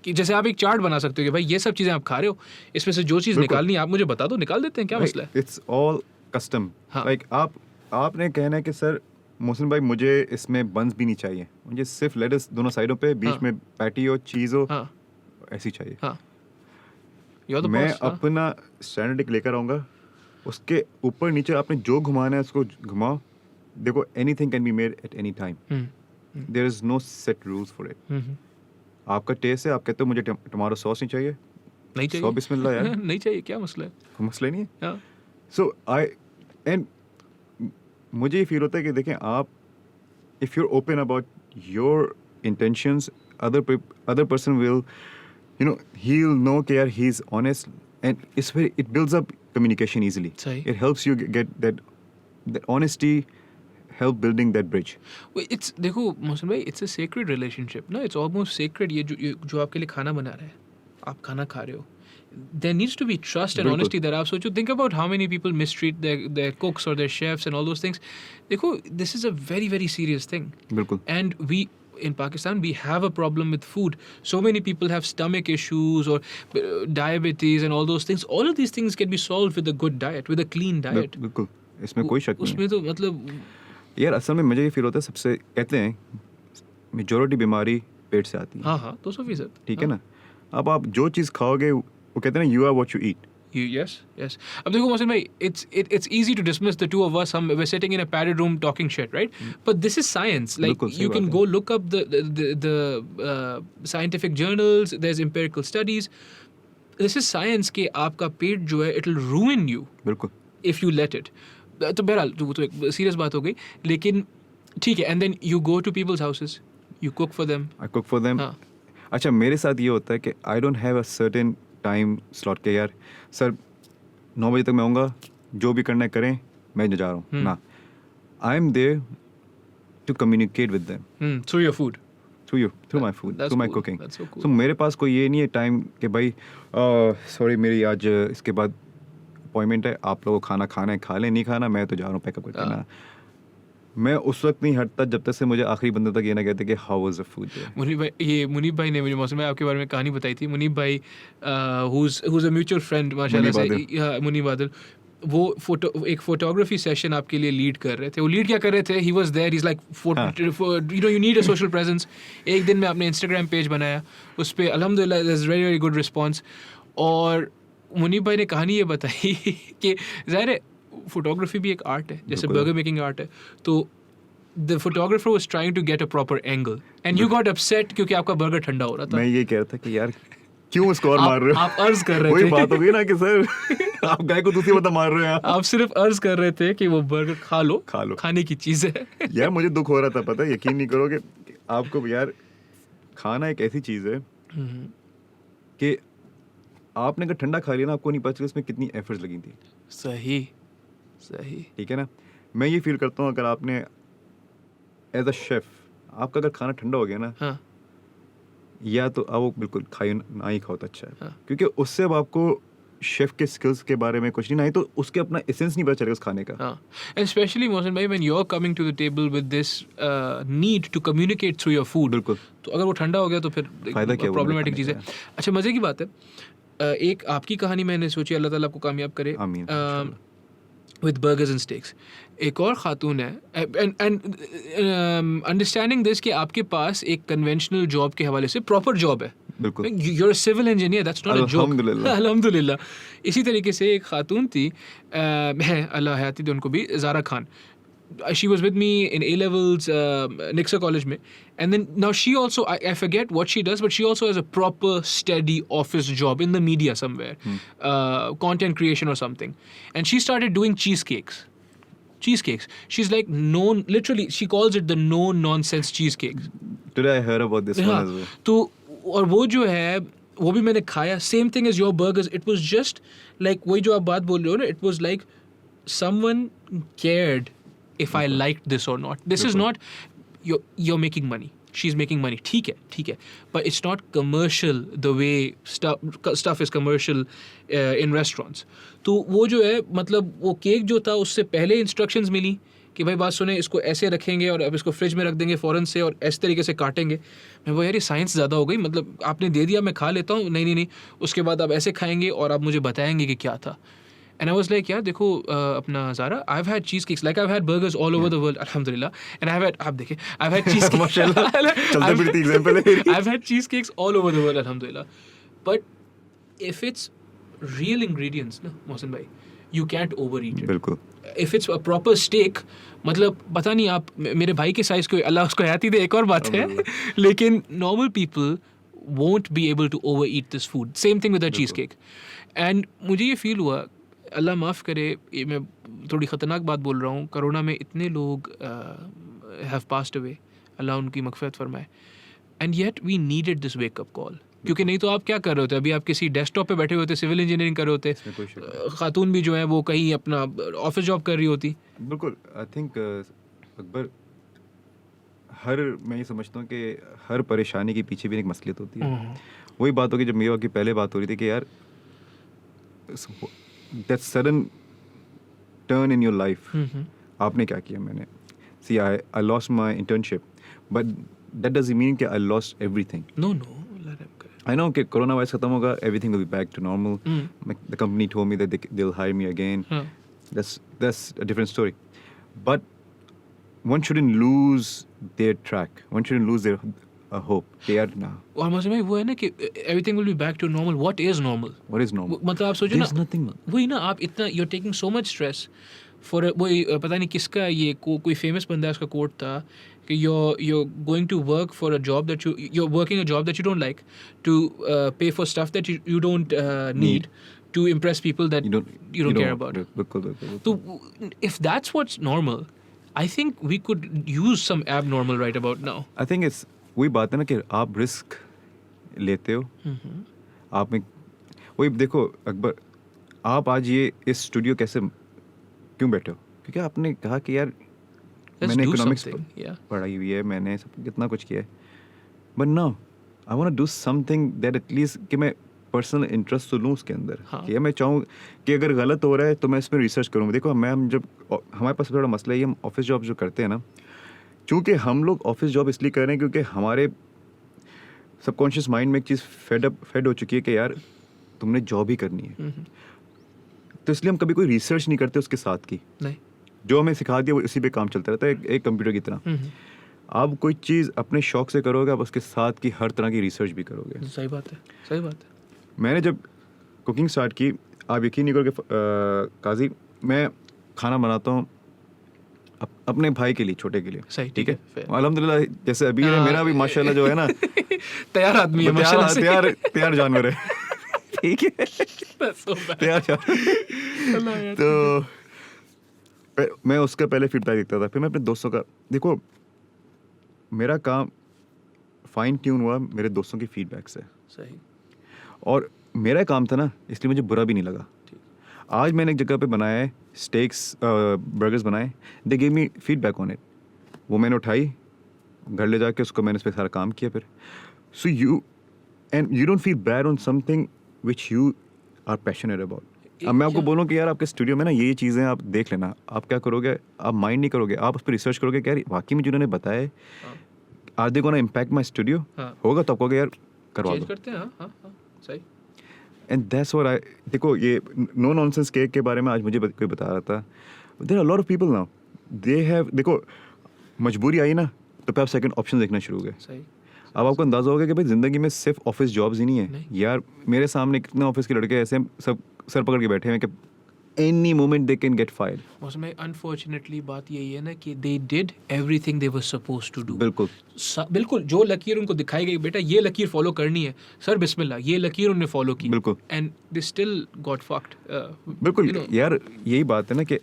कि जैसे आप एक चार्ट बना सकते हो कि भाई ये सब चीज़ें आप खा रहे हो, इसमें से जो चीज़ निकालनी है आप मुझे बता दो, निकाल देते हैं. क्या मसला है. It's all custom. लाइक आपने कहना है कि सर मोहसिन भाई मुझे इसमें बंस भी नहीं चाहिए, मुझे सिर्फ लेटस दोनों साइडों पे, बीच में पैटी हो, चीज़ हो, ऐसी चाहिए. मैं अपना स्टैंडर्ड लेकर आऊँगा, उसके ऊपर नीचे आपने जो घुमाना है उसको घुमाओ. देखो anything can be made at any time. There is no set rules for it. आपका टेस्ट है, आप कहते हो मुझे टमाटो सॉस नहीं चाहिए, नहीं चाहिए, सौ बिस्मिल्लाह यार. नहीं चाहिए, क्या मसला है. कोई मसला नहीं है. सो मुझे ये फील होता है कि देखें आप, if you are open about your intentions, other person will, you know, he'll know कि यार he is honest, and it builds up communication easily. It helps you get that honesty, help building that bridge. It's देखो मोहसिन भाई, it's a sacred relationship ना, it's almost sacred. ये जो आपके लिए खाना बना रहा है, आप खाना खा रहे हो, there needs to be trust and बिल्कुल। honesty there. आप सोचो, think about how many people mistreat their cooks or their chefs and all those things. देखो, this is a very very serious thing. बिल्कुल And we in Pakistan we have a problem with food. So many people have stomach issues or diabetes and all those things. All of these things can be solved with a good diet, with a clean diet. बिल्कुल इसमें कोई शक नहीं उसमें तो मतलब है यार। असल में मुझे ये फील होता है, सबसे कहते हैं मेजॉरिटी बीमारी पेट से आती है, हाँ हाँ 200%, ठीक है ना। अब आप जो चीज़ खाओगे, वो कहते हैं ना, you are what you eat. Yes, yes. अब देखो मोहसिन भाई, it's easy to dismiss the two of us. We're sitting in a padded room talking shit, right? But this is science. Like बिल्कुल सही you can बात go look up the scientific journals. There's empirical studies. This is science कि आपका पेट जो है, it'll ruin you बिल्कुल if you let it. तो बहरहाल तो एक सीरियस बात हो गई, लेकिन ठीक है. And then you go to people's houses, you cook for them. I cook for them. हाँ. अच्छा, मेरे साथ ये होता है कि I don't have a certain time slot के यार सर 9 बजे तक मैं आऊँगा, जो भी करना है करें, मैं जा रहा हूँ ना। I am there to communicate with them Through your food. Through my food, That's through my cool. Cooking. That's so cool. तो मेरे पास कोई ये नहीं है टाइम कि भाई सॉरी मेरी आज इसके बाद अपॉइंटमेंट है, आप लोगों को खाना खाना है खा लें, नहीं खाना मैं तो जा रहा हूँ पैकअप करके ना। मैं उस वक्त नहीं हटता जब तक से मुझे आखिरी बंदे तक ये ना कहते कि how was the food. Munib भाई ने मुझे मौसम में आपके बारे में कहानी बताई थी. मुनीब भाई who's a mutual friend माशाल्लाह से, मुनीब बादल, वो एक फोटोग्राफी सेशन आपके लिए लीड कर रहे थे. वो लीड क्या कर रहे थे, he was there, he is like you need a social presence. एक दिन में आपने इंस्टाग्राम पेज बनाया, उस पर अल्हम्दुलिल्लाह there is very very good response. और मुनीब भाई ने कहानी ये बताई कि ज़ाहिर है फोटोग्राफी भी एक आर्ट है, जैसे बर्गर मेकिंग आर्ट है. तो the photographer was trying to get a proper angle and you got upset क्योंकि आपका बर्गर ठंडा हो रहा था. मैं ये कह रहा था कि यार क्यों स्कोर मार रहे हो? आप अर्ज कर रहे थे. वही बात हो गई ना कि सर आप गाय को दूसरी बता मार रहे हो। आप सिर्फ अर्ज कर रहे थे कि वो बर्गर खा लो, खाने की चीज है. यार मुझे दुख हो रहा था, पता है, यकीन नहीं करोगे कि आपको यार खाना एक ऐसी चीज है कि आपने अगर ठंडा खा लिया ना, आपको नहीं पता चला इसमें कितनी एफर्ट्स लगी थी. सही सही. ठीक है ना। मैं ये फील करता हूँ अगर आपने एज अ शेफ आपका अगर खाना ठंडा हो गया ना, हाँ या तो आप वो बिल्कुल खाइए ना ही खाओ तो अच्छा है. हाँ. क्योंकि उससे अब आपको शेफ के स्किल्स के बारे में कुछ नहीं तो उसके अपना एसेंस नहीं पता चलेगा उस खाने का. हाँ. And especially मोहसिन भाई, when you're coming to the table with this need to communicate through your food, बिल्कुल. तो अगर वो ठंडा हो गया तो फिर फायदा क्या हुआ प्रॉब्लमेटिक खाने चीज़ का? है. अच्छा, मज़े की बात है, एक आपकी कहानी मैंने सोची, अल्लाह ताला आपको कामयाब करे, आमीन. with burgers and steaks. एक और खातून है, and understanding this कि आपके पास एक conventional job के हवाले से proper job है. बिल्कुल. You're a civil engineer, that's not a joke. अल्हम्दुलिल्लाह. अल्हम्दुलिल्लाह. इसी तरीके से एक खातून थी, है अल्लाह हयाती दे उनको भी, Zaara Khan. She was with me in A levels, Nixa College में, and then now she also, I forget what she does, but she also has a proper steady office job in the media somewhere, content creation or something, and she started doing cheesecakes. She's like known, literally she calls it the no nonsense cheesecakes. Today I heard about this one हाँ, as well. तो और वो जो है वो भी मैंने खाया, same thing as your burgers. It was just like वही जो आप बात बोल रहे हो ना, it was like someone cared if I liked this or not. This is not you're making money. She's making money. ठीक है. But it's not commercial the way stuff is commercial in restaurants. तो वो जो है, मतलब वो केक जो था उससे पहले इंस्ट्रक्शंस मिली कि भाई बात सुने, इसको ऐसे रखेंगे और अब इसको फ्रिज में रख देंगे फ़ौरन से और इस तरीके से काटेंगे. मैं वो यार ये साइंस ज़्यादा हो गई, मतलब आपने दे दिया मैं खा लेता हूँ, नहीं उसके बाद आप ऐसे खाएंगे और आप मुझे बताएंगे कि क्या था. And I was like, यार देखो अपना Zaara, I've had cheesecakes, like I've had burgers all over the world, alhamdulillah. And I've had, आप देखें, I've had cheesecakes. माशाल्लाह. चलते फिरते एग्जांपल है. I've had cheesecakes all over the world, alhamdulillah. But if it's real ingredients, ना मोहसिन भाई, you can't overeat it. बिल्कुल. If it's a proper steak, मतलब पता नहीं आप मेरे भाई के साइज को, अल्लाह उसको हयाती दे, एक और बात है, लेकिन normal people won't be able to overeat this food. Same thing with a cheesecake. And मुझे ये फील हुआ, अल्लाह माफ़ करे, ये मैं थोड़ी ख़तरनाक बात बोल रहा हूँ, कोरोना में इतने लोग हैव पास्ड अवे, अल्लाह उनकी मग़फ़िरत फरमाए. And yet we needed this wake up call, क्योंकि नहीं तो आप क्या कर रहे होते, अभी आप किसी डेस्कटॉप पे बैठे होते, सिविल इंजीनियरिंग कर रहे होते, खातून भी जो है वो कहीं अपना ऑफिस जॉब कर रही होती. बिल्कुल. आई थिंक अकबर, मैं ये समझता हूँ कि हर परेशानी के पीछे भी एक मसलियत होती है. वही बात होगी जब मेरी की पहले बात हो रही थी कि यार that sudden turn in your life. Mhm. आपने क्या किया? मैंने see I lost my internship, but that doesn't mean कि I lost everything. No, let him go. I know कि कोरोना वायरस खत्म होगा, everything will be back to normal. Mm. The company told me that they'll hire me again. Huh. That's a different story. But one shouldn't lose their track. One shouldn't lose their hope. They are now. और मौसम में वो है ना कि everything will be back to normal. What is normal? What is normal? मतलब आप सोचो ना, There's nothing. वही ना, आप इतना you're taking so much stress for वही पता नहीं किसका ये कोई famous बंदा है, उसका quote था कि you're going to work for a job that you're working a job that you don't like to pay for stuff that you don't need to impress people that you don't care about. बिल्कुल. So if that's what's normal, I think we could use some abnormal right about now. I think it's वही बात है ना कि आप रिस्क लेते हो. आप में वही देखो अकबर, आप आज ये इस स्टूडियो कैसे क्यों बैठे हो? क्योंकि आपने कहा कि यार Let's मैंने do इकोनॉमिक्स something. Yeah. पढ़ाई हुई है, मैंने सब कितना कुछ किया है. But no, I want to do something that at least कि मैं पर्सनल इंटरेस्ट तो लूँ उसके अंदर. हाँ. कि मैं चाहूँ कि अगर गलत हो रहा है तो मैं इसमें रिसर्च करूँ. देखो हम जब हमारे पास थोड़ा मसला है, हम ऑफिस जॉब जो करते हैं ना, चूँकि हम लोग ऑफिस जॉब इसलिए कर रहे हैं क्योंकि हमारे सबकॉन्शियस माइंड में एक चीज़ फेड हो चुकी है कि यार तुमने जॉब ही करनी है. तो इसलिए हम कभी कोई रिसर्च नहीं करते उसके साथ की. नहीं. जो हमें सिखा दिया वो इसी पे काम चलता रहता है, एक कंप्यूटर की तरह. आप कोई चीज़ अपने शौक से करोगे, आप उसके साथ की हर तरह की रिसर्च भी करोगे. सही बात है. मैंने जब कुकिंग स्टार्ट की, आप यकीन नहीं करोगे काजी, मैं खाना बनाता हूँ अपने भाई के लिए, छोटे के लिए. सही, ठीक है. fair. अल्हम्दुलिल्लाह जैसे अभी है, मेरा भी माशाल्लाह जो है ना तैयार आदमी है माशाल्लाह से. तैयार जानवर है. ठीक है. That's so bad. तैयार जानवर. तो मैं उसका पहले फीडबैक देखता था, फिर मैं अपने दोस्तों का. देखो मेरा काम फाइन ट्यून हुआ मेरे दोस्तों की फीडबैक से. सही. और मेरा काम था ना, इसलिए मुझे बुरा भी नहीं लगा. आज मैंने एक जगह पे बनाया है स्टेक्स बर्गर्स बनाए, they give me feedback on it. वो मैंने उठाई, घर ले जाके उसको मैंने उस पर सारा काम किया. फिर so you don't feel bad on something which you are passionate about. अब मैं आपको बोलूँ कि यार आपके स्टूडियो में ना ये चीज़ें आप देख लेना, आप क्या करोगे, आप माइंड नहीं करोगे, आप उस पर रिसर्च करोगे कि यार वाकई में जिन्होंने बताया है are they gonna impact my studio. होगा तो आप कहोगे यार करवा दो. करते हैं. हाँ. सही. एंड दैट्स व्हाट आई. देखो ये नो नॉनसेंस केक के बारे में आज मुझे कोई बता रहा था. There are lot of people now, they have, देखो मजबूरी आई ना तो फिर आप सेकंड ऑप्शन देखना शुरू हो गए. सही. अब आपको अंदाजा होगा कि भाई ज़िंदगी में सिर्फ ऑफिस जॉब्स ही नहीं है. यार मेरे सामने कितने ऑफिस के लड़के ऐसे सब सर पकड़ के बैठे हैं कि any moment they can get fired. उसमें अनफॉर्चुनेटली बात यही है ना कि they did everything they were supposed to do. बिल्कुल जो लकीर उनको दिखाई गई, बेटा ये लकीर फॉलो करनी है, सर बिस्मिल्लाह, ये लकीर उन्होंने फॉलो की. बिल्कुल. And they still got fucked. बिल्कुल यार यही बात है ना कि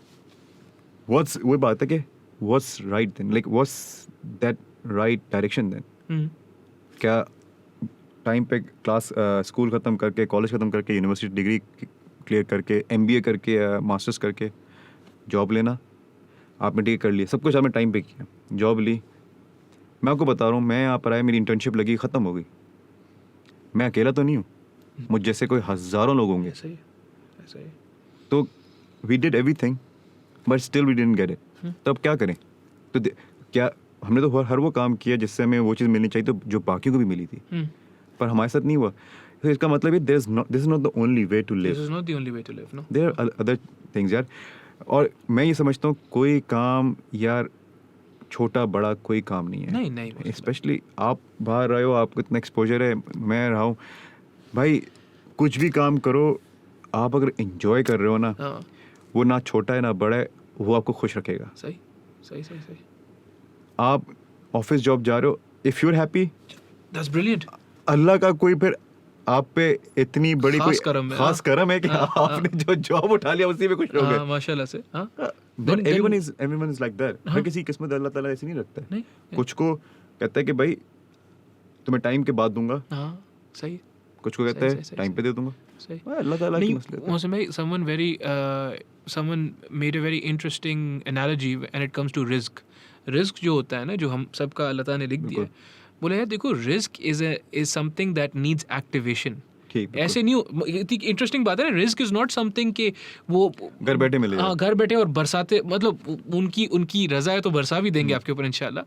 वो बात है कि what's right then, like what's that right direction then. क्या टाइम पे क्लास स्कूल ख़त्म करके, कॉलेज ख़त्म करके, यूनिवर्सिटी डिग्री क्लियर करके, MBA करके, मास्टर्स करके जॉब लेना? आपने ठीक कर लिया, सब कुछ आपने टाइम पे किया, जॉब ली. मैं आपको बता रहा हूँ, मैं यहाँ पर आया, मेरी इंटर्नशिप लगी, ख़त्म हो गई. मैं अकेला तो नहीं हूँ, मुझ जैसे कोई हज़ारों लोग होंगे. ऐसा ही. तो we did everything but still we didn't get it. तो अब क्या करें? तो क्या हमने तो हर वो काम किया जिससे हमें वो चीज़ मिलनी चाहिए, तो जो बाकियों को भी मिली थी, पर हमारे साथ नहीं हुआ. तो इसका मतलब है this is not the only way to live. There are other things यार. और मैं ये समझता हूँ कोई काम यार छोटा बड़ा कोई काम नहीं है. नहीं. स्पेशली आप बाहर रहे हो, आपको इतना एक्सपोजर है, मैं रहा हूँ भाई, कुछ भी काम करो, आप अगर एंजॉय कर रहे हो ना, वो ना छोटा है ना बड़ा है, वो आपको खुश रखेगा. सही. आप ऑफिस जॉब जा रहे हो, if you are happy, that's brilliant. अल्लाह का कोई फिर आप पे इतनी बड़ी खास करम है कि आपने जो जॉब उठा लिया उसी में खुश हो गए. माशाल्लाह से. But everyone is like that. हर किसी की किस्मत अल्लाह ताला ऐसी नहीं रखता है. कुछ को कहता है कि भाई तुम्हें टाइम के बाद दूंगा. सही. कुछ को कहता है टाइम पे दे दूंगा. सही. अल्लाह ताला की मसले. someone made a very interesting analogy when it comes to risk जो होता है ना, जो हम सबका अल्लाह ताला ने लिख दिया है. बोले यार देखो, risk is something that needs activation. ठीक, बिल्कुल। ऐसे नहीं इतनी इंटरेस्टिंग बात है ना, रिस्क इज नॉट समथिंग कि वो घर बैठे मिलेगा। हाँ, घर बैठे और बरसाते, मतलब उनकी रजा है तो बरसा भी देंगे आपके ऊपर इंशाल्लाह,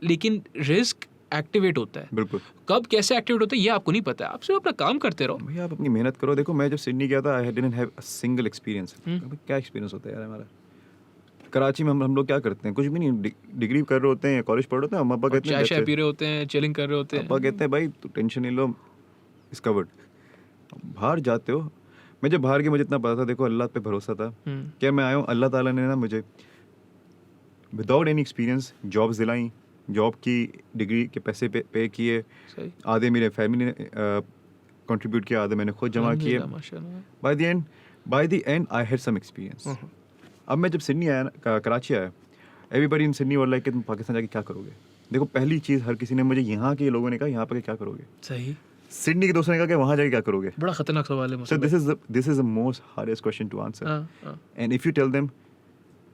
लेकिन रिस्क एक्टिवेट होता है। बिल्कुल कब कैसे एक्टिवेट होता है ये आपको नहीं पता है, आप सिर्फ अपना काम करते रहो। भैया, आप अपनी मेहनत करो। देखो मैं जब सिडनी गया था, आई didn't have a single experience. क्या एक्सपीरियंस होता है यार हमारा? कराची में हम लोग क्या करते हैं? कुछ भी नहीं, डिग्री कर रहे होते हैं, कॉलेज पढ़ रहे होते हैं, हम अब्बा और कहते हैं चाय पी रहे होते हैं, चिलिंग कर रहे होते अब्बा हैं। कहते हैं भाई तू टेंशन नहीं लो, इस कवर्ड। बाहर जाते हो, मैं जब बाहर गया मुझे इतना पता था, देखो अल्लाह पे भरोसा था। क्या मैं आया हूँ, अल्लाह ताला ने ना मुझे विदाउट एनी एक्सपीरियंस जॉब्स दिलाई, जॉब की डिग्री के पैसे पे किए, सही, आधे मेरे फैमिली ने कंट्रीब्यूट किया, आधे मैंने खुद जमा किए। अल्हम्दुलिल्लाह, माशाल्लाह। By the end I had some experience. अब मैं जब सिडनी आया ना, कराची आया, everybody in Sydney were like कि तुम पाकिस्तान जाके क्या करोगे? देखो पहली चीज़ हर किसी ने मुझे, यहाँ के लोगों ने कहा यहाँ पर क्या करोगे? सही, सिडनी के दोस्तों ने कहा कि वहाँ जाके क्या करोगे? बड़ा खतरनाक सवाल है So मुझसे। this is the most hardest question to answer. हाँ, And if you tell them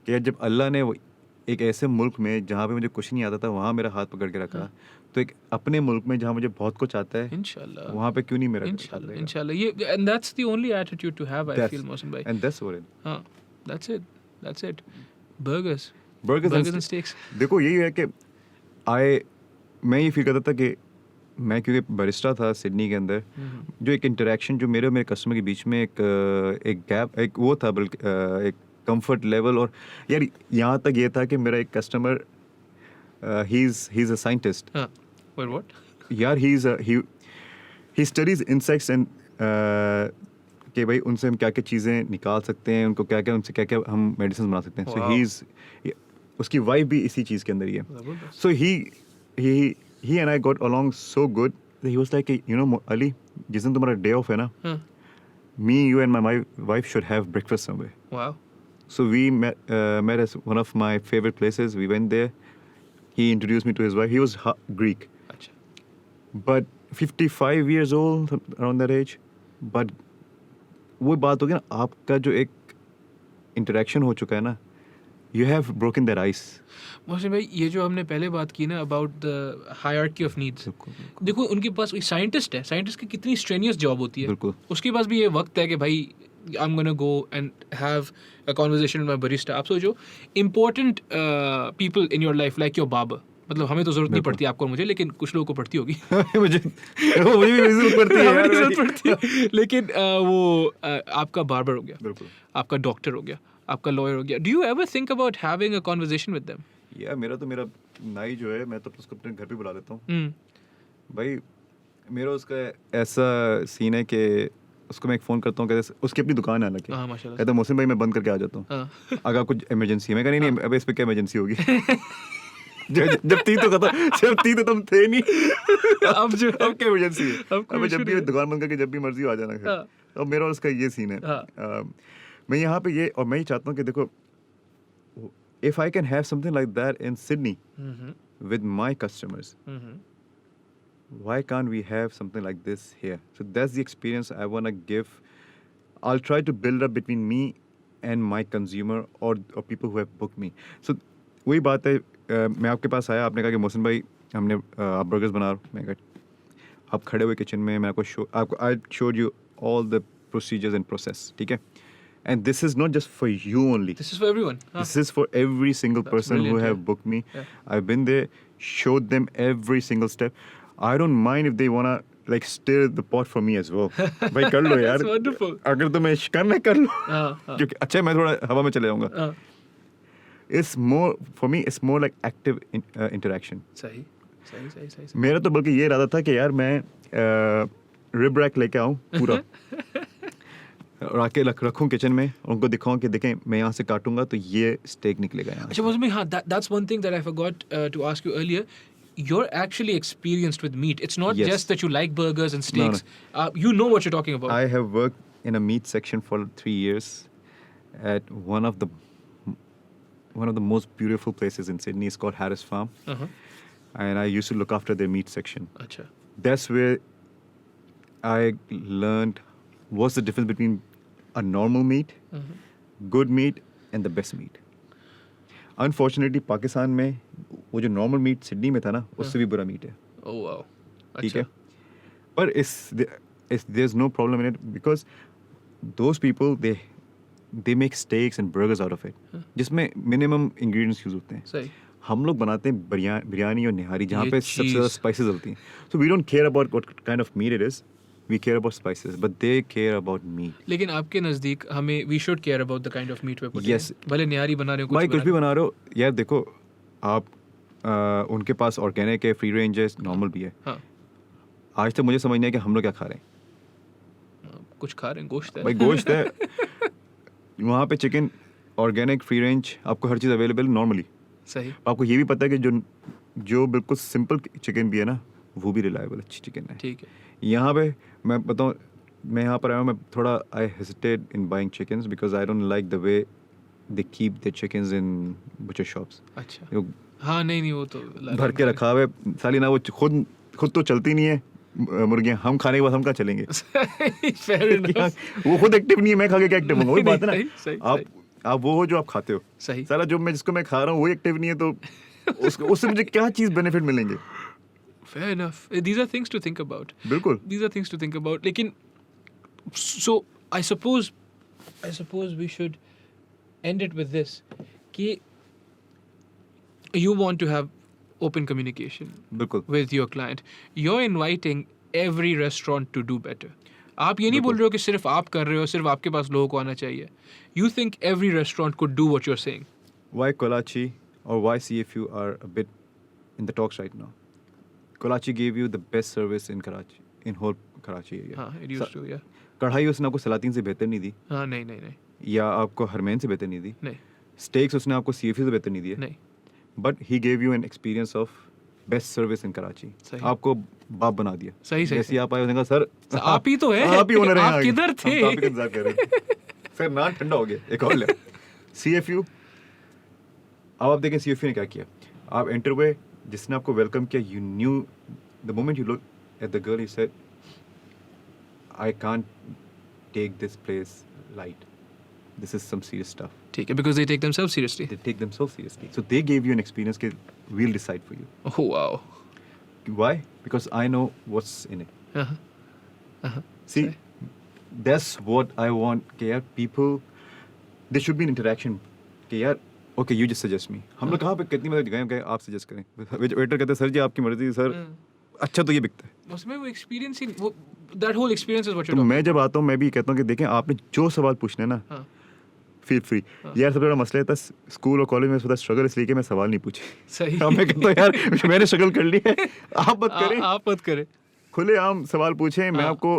कि यार जब अल्लाह ने एक ऐसे मुल्क में जहाँ पे मुझे कुछ नहीं आता था वहाँ मेरा हाथ पकड़ के रखा, तो एक अपने मुल्क में जहाँ मुझे बहुत कुछ आता है इंशाल्लाह, वहाँ पे क्यों नहीं मेरा इंशाल्लाह, इंशाल्लाह, ये and that's the only attitude to have, I feel, Mohsin भाई। and that's what it. हाँ, that's it, burgers Burgers and steaks। देखो यही है कि मैं ये फील करता था कि मैं क्योंकि बरिस्टा था सिडनी के अंदर, जो एक इंटरेक्शन जो मेरे और मेरे कस्टमर के बीच में एक गैप, एक वो था, बल्कि एक कंफर्ट लेवल। और यार यहाँ तक ये था कि मेरा एक customer he is a scientist. हाँ, wait, what? यार ही स्टडीज इंसेक्ट्स एंड कि भाई उनसे हम क्या क्या चीज़ें निकाल सकते हैं, उनको क्या क्या, उनसे क्या क्या हम मेडिसिन बना सकते हैं। सो Wow. उसकी वाइफ भी इसी चीज़ के अंदर ही है। जबरदस्त। So he and I got along so good that he was like, you know, Ali, जिस दिन तुम्हारा डे ऑफ है ना, हाँ, me, you and my wife should have breakfast somewhere. wow, So we met at one of my favorite places. We went there. He introduced me to his wife. He was Greek, अच्छा, but 55 years old, around that age. But वो बात होगी ना, आपका जो एक इंटरेक्शन हो चुका है ना, you have broken their ice. Mohsin भाई, ये जो हमने पहले बात की ना about the hierarchy of needs, देखो उनके पास एक साइंटिस्ट है, साइंटिस्ट की कितनी स्ट्रेनियस जॉब होती है, बिल्कुल। उसके पास भी ये वक्त है कि भाई I am gonna go and have a conversation with my barista. आप सोचो, important people in your life like your बाबा, मतलब हमें तो जरूरत नहीं पड़ती आपको और मुझे, लेकिन कुछ लोगों को पड़ती होगी। मुझे भी जरूरत पड़ती है हमें यार। नहीं जरूरत पड़ती, लेकिन आपका बार्बर हो गया, बिल्कुल। आपका डॉक्टर हो गया, आपका लॉयर हो गया। Do you ever think about having a conversation with them? यार मेरा नाई जो है, मैं तो उसको अपने घर पे बुला लेता हूँ भाई। मेरा उसका ऐसा सीन है कि उसको मैं एक फ़ोन करता हूँ, कहते उसकी अपनी दुकान है हालांकि, हाँ, माशाल्लाह। कहता मोहसिन भाई मैं बंद करके आ जाता हूँ हाँ। अगर कुछ इमरजेंसी है। मैं कहा नहीं, अब इस पे क्या इमरजेंसी होगी? जब थी तो तुम थे नहीं। अब क्या इमरजेंसी है? अब कोई अब जब issue भी नहीं है। दुकान बंद करके जब भी मर्जी आ जाना। हाँ। अब मेरा और उसका ये सीन है। मैं यहाँ पे ये, और मैं ये चाहता हूँ कि देखो, if I can have something like that in Sydney with my customers, why can't we have something like this here? So that's the experience I want to give. I'll try to build up between me and my consumer or people who have booked me. So वही बात है, मैं आपके पास आया, आपने कहा कि मोहसिन भाई हमने आप बर्गर्स बना रहे हो। मैं कहा आप खड़े हुए किचन में, मैं आपको I showed you all the procedures and process, ठीक है? And this is not just for you only. This is for everyone. This is for every single That's person who brilliant, have yeah. booked me. Yeah. I've been there, showed them every single step. I don't mind if they wanna like stir the pot for me as well. भाई कर लो यार। That's wonderful. अगर तुम्हें इश्क करना है कर लो। हाँ। क्योंकि अच्छा मैं थोड़ा हवा में चले जाऊँगा। हाँ, It's more for me. It's more like active interaction. सही। मेरा तो बल्कि ये इरादा था कि यार मैं रिब रैक लेके आऊँ पूरा और आके रखूँ किचन में, उनको दिखाऊँ कि देखें मैं यहाँ से काटूंगा तो ये स्टेक निकलेगा यहाँ अच्छा, मोहसिन भाई, हाँ, that's one thing that I forgot to ask you earlier. You're actually experienced with meat. It's not Yes. just that you like burgers and No, steaks. You know what you're talking about. I have worked in a meat section for 3 years at one of the most beautiful places in Sydney. It's called Harris Farm, and I used to look after their meat section. अच्छा, That's where I learned what's the difference between a normal meat, good meat, and the best meat. Unfortunately, Pakistan में वो जो normal meat सिडनी में था ना, उससे भी बुरा meat है, oh wow, ठीक अच्छा, है? पर there's no problem in it because those people they make steaks and burgers out of it, जिसमें minimum ingredients use होते हैं. सही. हम लोग बनाते हैं बिरयानी और निहारी जहाँ ये पे सबसे ज़्यादा cheese. spices होती हैं. So we don't care about what kind of meat it is. We care about spices, but they care about meat. लेकिन आपके नज़दीक हमें we should care about the kind of meat we're putting Yes. in. भले निहारी बना रहे हो भाई कुछ भी बना बना रहे हो यार, देखो आप उनके पास ऑर्गेनिक है, फ्री रेंज है, नॉर्मल भी है. हाँ. आज तक मुझे समझ नहीं है कि हम लोग क्या खा रहे हैं. कुछ खा रहे हैं, गोश्त है. भाई गोश्त है वहाँ पे, चिकन ऑर्गेनिक फ्री रेंज, आपको हर चीज़ अवेलेबल नॉर्मली. सही. आपको ये भी पता है कि जो बिल्कुल सिंपल चिकन भी है ना, वो भी रिलायबल अच्छी चिकन है. ठीक है. यहाँ पे मैं बताऊँ, मैं यहाँ पर आया हूँ, मैं थोड़ा I hesitate in buying chickens because I don't like the way they keep the chickens in butcher shops. अच्छा. हाँ नहीं वो तो भर के रखा हुआ है साली ना, वो खुद तो चलती नहीं है मुर्गियाँ. हम खाने के बाद हम कहाँ चलेंगे? Fair enough. वो खुद एक्टिव नहीं है, मैं खा के क्या एक्टिव होऊंगा? वही बात है सही, ना. सही, आप वो हो जो आप खाते हो. सही. साला जिसको मैं खा रहा हूँ वही एक्टिव नहीं है, तो उससे मुझे क्या चीज़ बेनिफिट मिलेंगे? Fair enough. These are things to think about. बिल्कुल. These are things to think about. लेकिन so I suppose we should end it with this कि you want to have open communication बिल्कुल. with your client. You're inviting every restaurant to do better. आप ये नहीं बोल रहे हो कि सिर्फ आप कर रहे हो, सिर्फ आपके पास लोगों को आना चाहिए. You think every restaurant could do what you're saying. Why Kolachi or why CFU are a bit in the talks right now? Kolachi gave you the best service in Karachi, in whole Karachi area. हाँ, it used to, yeah. कढ़ाई उसने आपको सलातीन से बेहतर नहीं दी, हाँ नहीं या आपको हरमैन से बेहतर नहीं दी. नहीं स्टेक्स उसने आपको CFU से बेहतर नहीं दिए. नहीं. But he gave you an experience of best service in Karachi. सही. आपको बाप बना दिया. सही. जैसे आप आए उसने कहा सर आप ही तो है. आप ही ओनर हैं. आप किधर थे? हम तो आप ही का इंतजार कर रहे थे. सर नान ठंडा हो गया, एक और ले. CFU, अब आप देखें CFU ने क्या किया. आप एंटर हुए, जिसने आपको वेलकम किया, you knew the moment you look at the girl, you said I can't take this place light. This is some serious stuff. ठीक है, because they take themselves seriously. They take themselves seriously. So they gave you an experience that we'll decide for you. Oh wow. Why? Because I know what's in it. Uh-huh. See, that's what I want. कि यार people, there should be an interaction. कि यार, okay, you just suggest me. हम लोग कहाँ पे कितनी बार गए हैं, आप suggest करें. Waiter कहते हैं सर जी आपकी मर्जी सर. अच्छा तो ये बिकता है. उसमें वो experience ही वो that whole experience is what you're तो talking. मैं जब आता हूँ मैं भी कहता हूँ कि देखें आपने जो सवाल पूछने ना, हाँ. Feel free. यार सबसे बड़ा मसला था स्कूल और कॉलेज में थोड़ा स्ट्रगल इसलिए कि मैं सवाल नहीं पूछे. सही. अब मैं कहता हूँ यार मैंने स्ट्रगल कर ली है, आप मत करें. आप मत करें. खुले आम सवाल पूछें, मैं आपको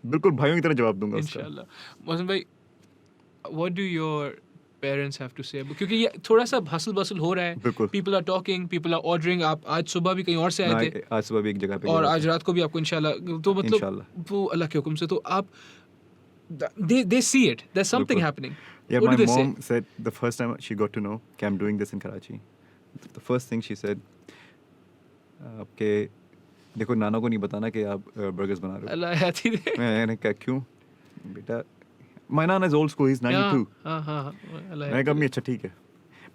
बिल्कुल भाइयों की तरह जवाब दूंगा उसका. इंशाल्लाह. मोहसिन भाई, what do your parents have to say? क्योंकि ये थोड़ा सा हसल बसल हो रहा है. बिल्कुल. People are talking, people are ordering. आप आज सुबह भी कहीं और से आए थे आज सुबह भी एक जगह पे और गया आज रात को भी आपको इंशाल्लाह, तो मतलब इंशाल्लाह. वो अल्लाह के हुक्म से तो आप they see it. There's something बिल्कुल. happening. Yeah, What my do they mom say? said the first time she got to know कि I'm doing this in Karachi, the first thing she said, आपके देखो नाना को नहीं बताना कि आप बर्गर्स बना रहे हो. अल्लाह हयाती दे. मैंने कहा क्यों बेटा, my nana is old school, he's 92. हाँ अल्लाह मैंने कहा अम्मी अच्छा ठीक है.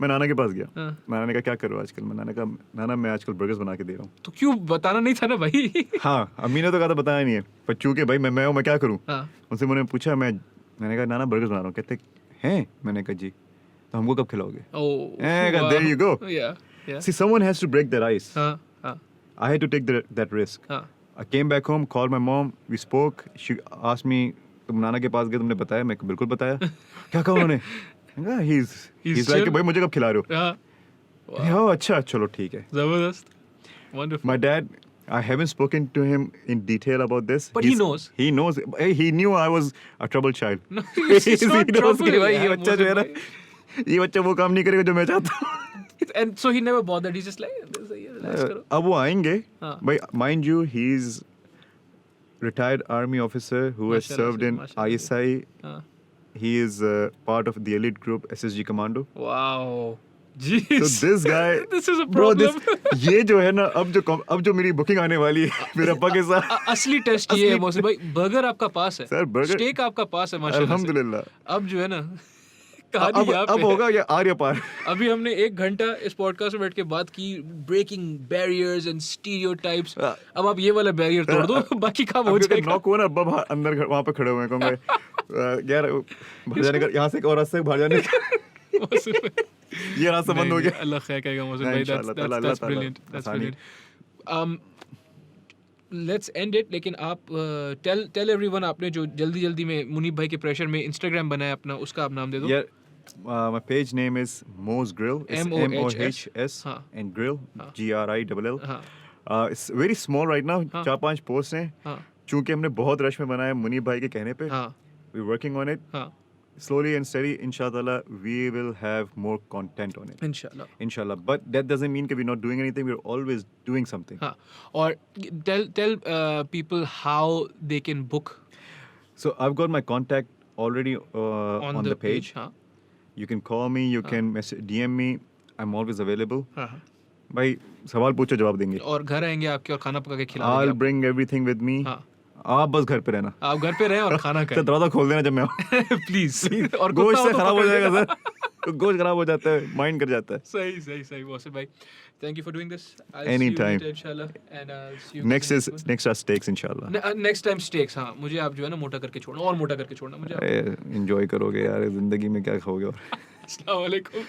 मैं नाना के पास गया. हाँ. नाना ने कहा क्या करो आजकल. मैं नाना कहा नाना मैं आजकल बर्गर्स बना के दे रहा हूँ. तो क्यों बताना नहीं था ना भाई. हाँ अम्मी ने तो कहा था बताया नहीं है, पर चूंकि भाई मैं हूँ, मैं क्या करूँ. हाँ. उनसे मैंने पूछा, मैंने कहा नाना बर्गर्स बना रहा हूँ. कहते हैं, मैंने कहा जी. तो हमको कब खिलाओगे? Oh. There you go. Yeah. See, someone has to break their ice. हाँ. I had to take that risk. हाँ. I came back home, called my mom, we spoke. She asked me, तुम नाना के पास गए, तुमने बताया? मैं बिल्कुल बताया. क्या कहा उन्होंने? He's like भाई मुझे कब खिला रहे हो? हाँ. Oh अच्छा चलो ठीक है. जबरदस्त. Wonderful. My dad, I haven't spoken to him in detail about this. But he knows. He knows. He knew I was a troubled child. No, it's not He knows trouble. कि भाई ये Yeah, बच्चा जो है ना, ये बच्चा वो काम नहीं करेगा जो मैं चाहता हूँ. And so he never bothered. He's just like, relax करो. अब वो आएंगे. हाँ. भाई mind you, he's retired army officer who has Mashallah, served in mashallah. ISI. हाँ. He is part of the elite group SSG Commando. Wow. Jeez. So this guy, this is a bro, problem. ये जो है ना, अब जो मेरी बुकिंग आने वाली है मेरे अब्बा के साथ. असली टेस्ट ये है मोहसिन भाई, बर्गर आपका पास है. सर बर्गर स्टेक आपका पास है माशाल्लाह से. अल्हम्दुलिल्लाह. अब जो है ना, कहानी यहाँ अब पे होगा ये आर्य पार। अभी हमने 1 घंटा इस पॉडकास्ट में बैठ के बात की, ब्रेकिंग बैरियर्स एंड स्टीरियोटाइप्स। अब आप ये वाला बैरियर तोड़ दो, बाकी काम हो जाएगा। नॉक हुआ ना, अब बाहर अंदर वहां पे खड़े हुए हैं, कहूंगे यार बाहर जाने का, यहाँ से एक और रास्ते से बाहर जाने का ये रास्ता बंद हो गया। अल्लाह खैर करेगा मौसम भाई, that's brilliant, that's brilliant. Let's end it, लेकिन आप tell everyone, आपने जो जल्दी में मुनीब भाई के प्रेशर में इंस्टाग्राम बनाया अपना, उसका आप नाम दे दो। Yeah, my page name is Mo's Grill. It's MOHS हाँ. and Grill, हाँ. GRILL. हाँ It's very small right now. हाँ. 4-5 posts हैं. हाँ चूंकि हमने बहुत रश में बनाया मुनीब भाई के कहने पे. हाँ We're working on it. हाँ Slowly and steady, inshallah, we will have more content on it. इंशाल्लाह। Inshallah. But that doesn't mean that we're not doing anything. We're always doing something. हाँ, और tell people how they can book So I've got my contact already on the page. हाँ You can call me. You can DM me. I'm always available. हाँ हाँ। भाई सवाल पूछो जवाब देंगे. और घर आएंगे आपके और खाना पका के खिला I'll देंगे bring everything with me. हाँ, आप बस घर पे रहना. आप घर पे रहें और खाना तो खाएं दरवाजा खोल देना जब मैं आऊँ. प्लीज। और गोश्त कुत्ता से तो खराब हो पकड़ जाएगा लेना। सर. गोश्त खराब हो जाता है, माइंड कर जाता है. सही मौसम भाई, thank you for doing this. Anytime. इंशाल्लाह, and see you Next are steaks inshallah. Next time stakes. हाँ, मुझे आप जो है ना मोटा करके छोड़ना, और मोटा करके छोड़ना मुझे। एंजॉय करोगे यार, जिंदगी में क्या खाओगे और. अस्सलाम वालेकुम।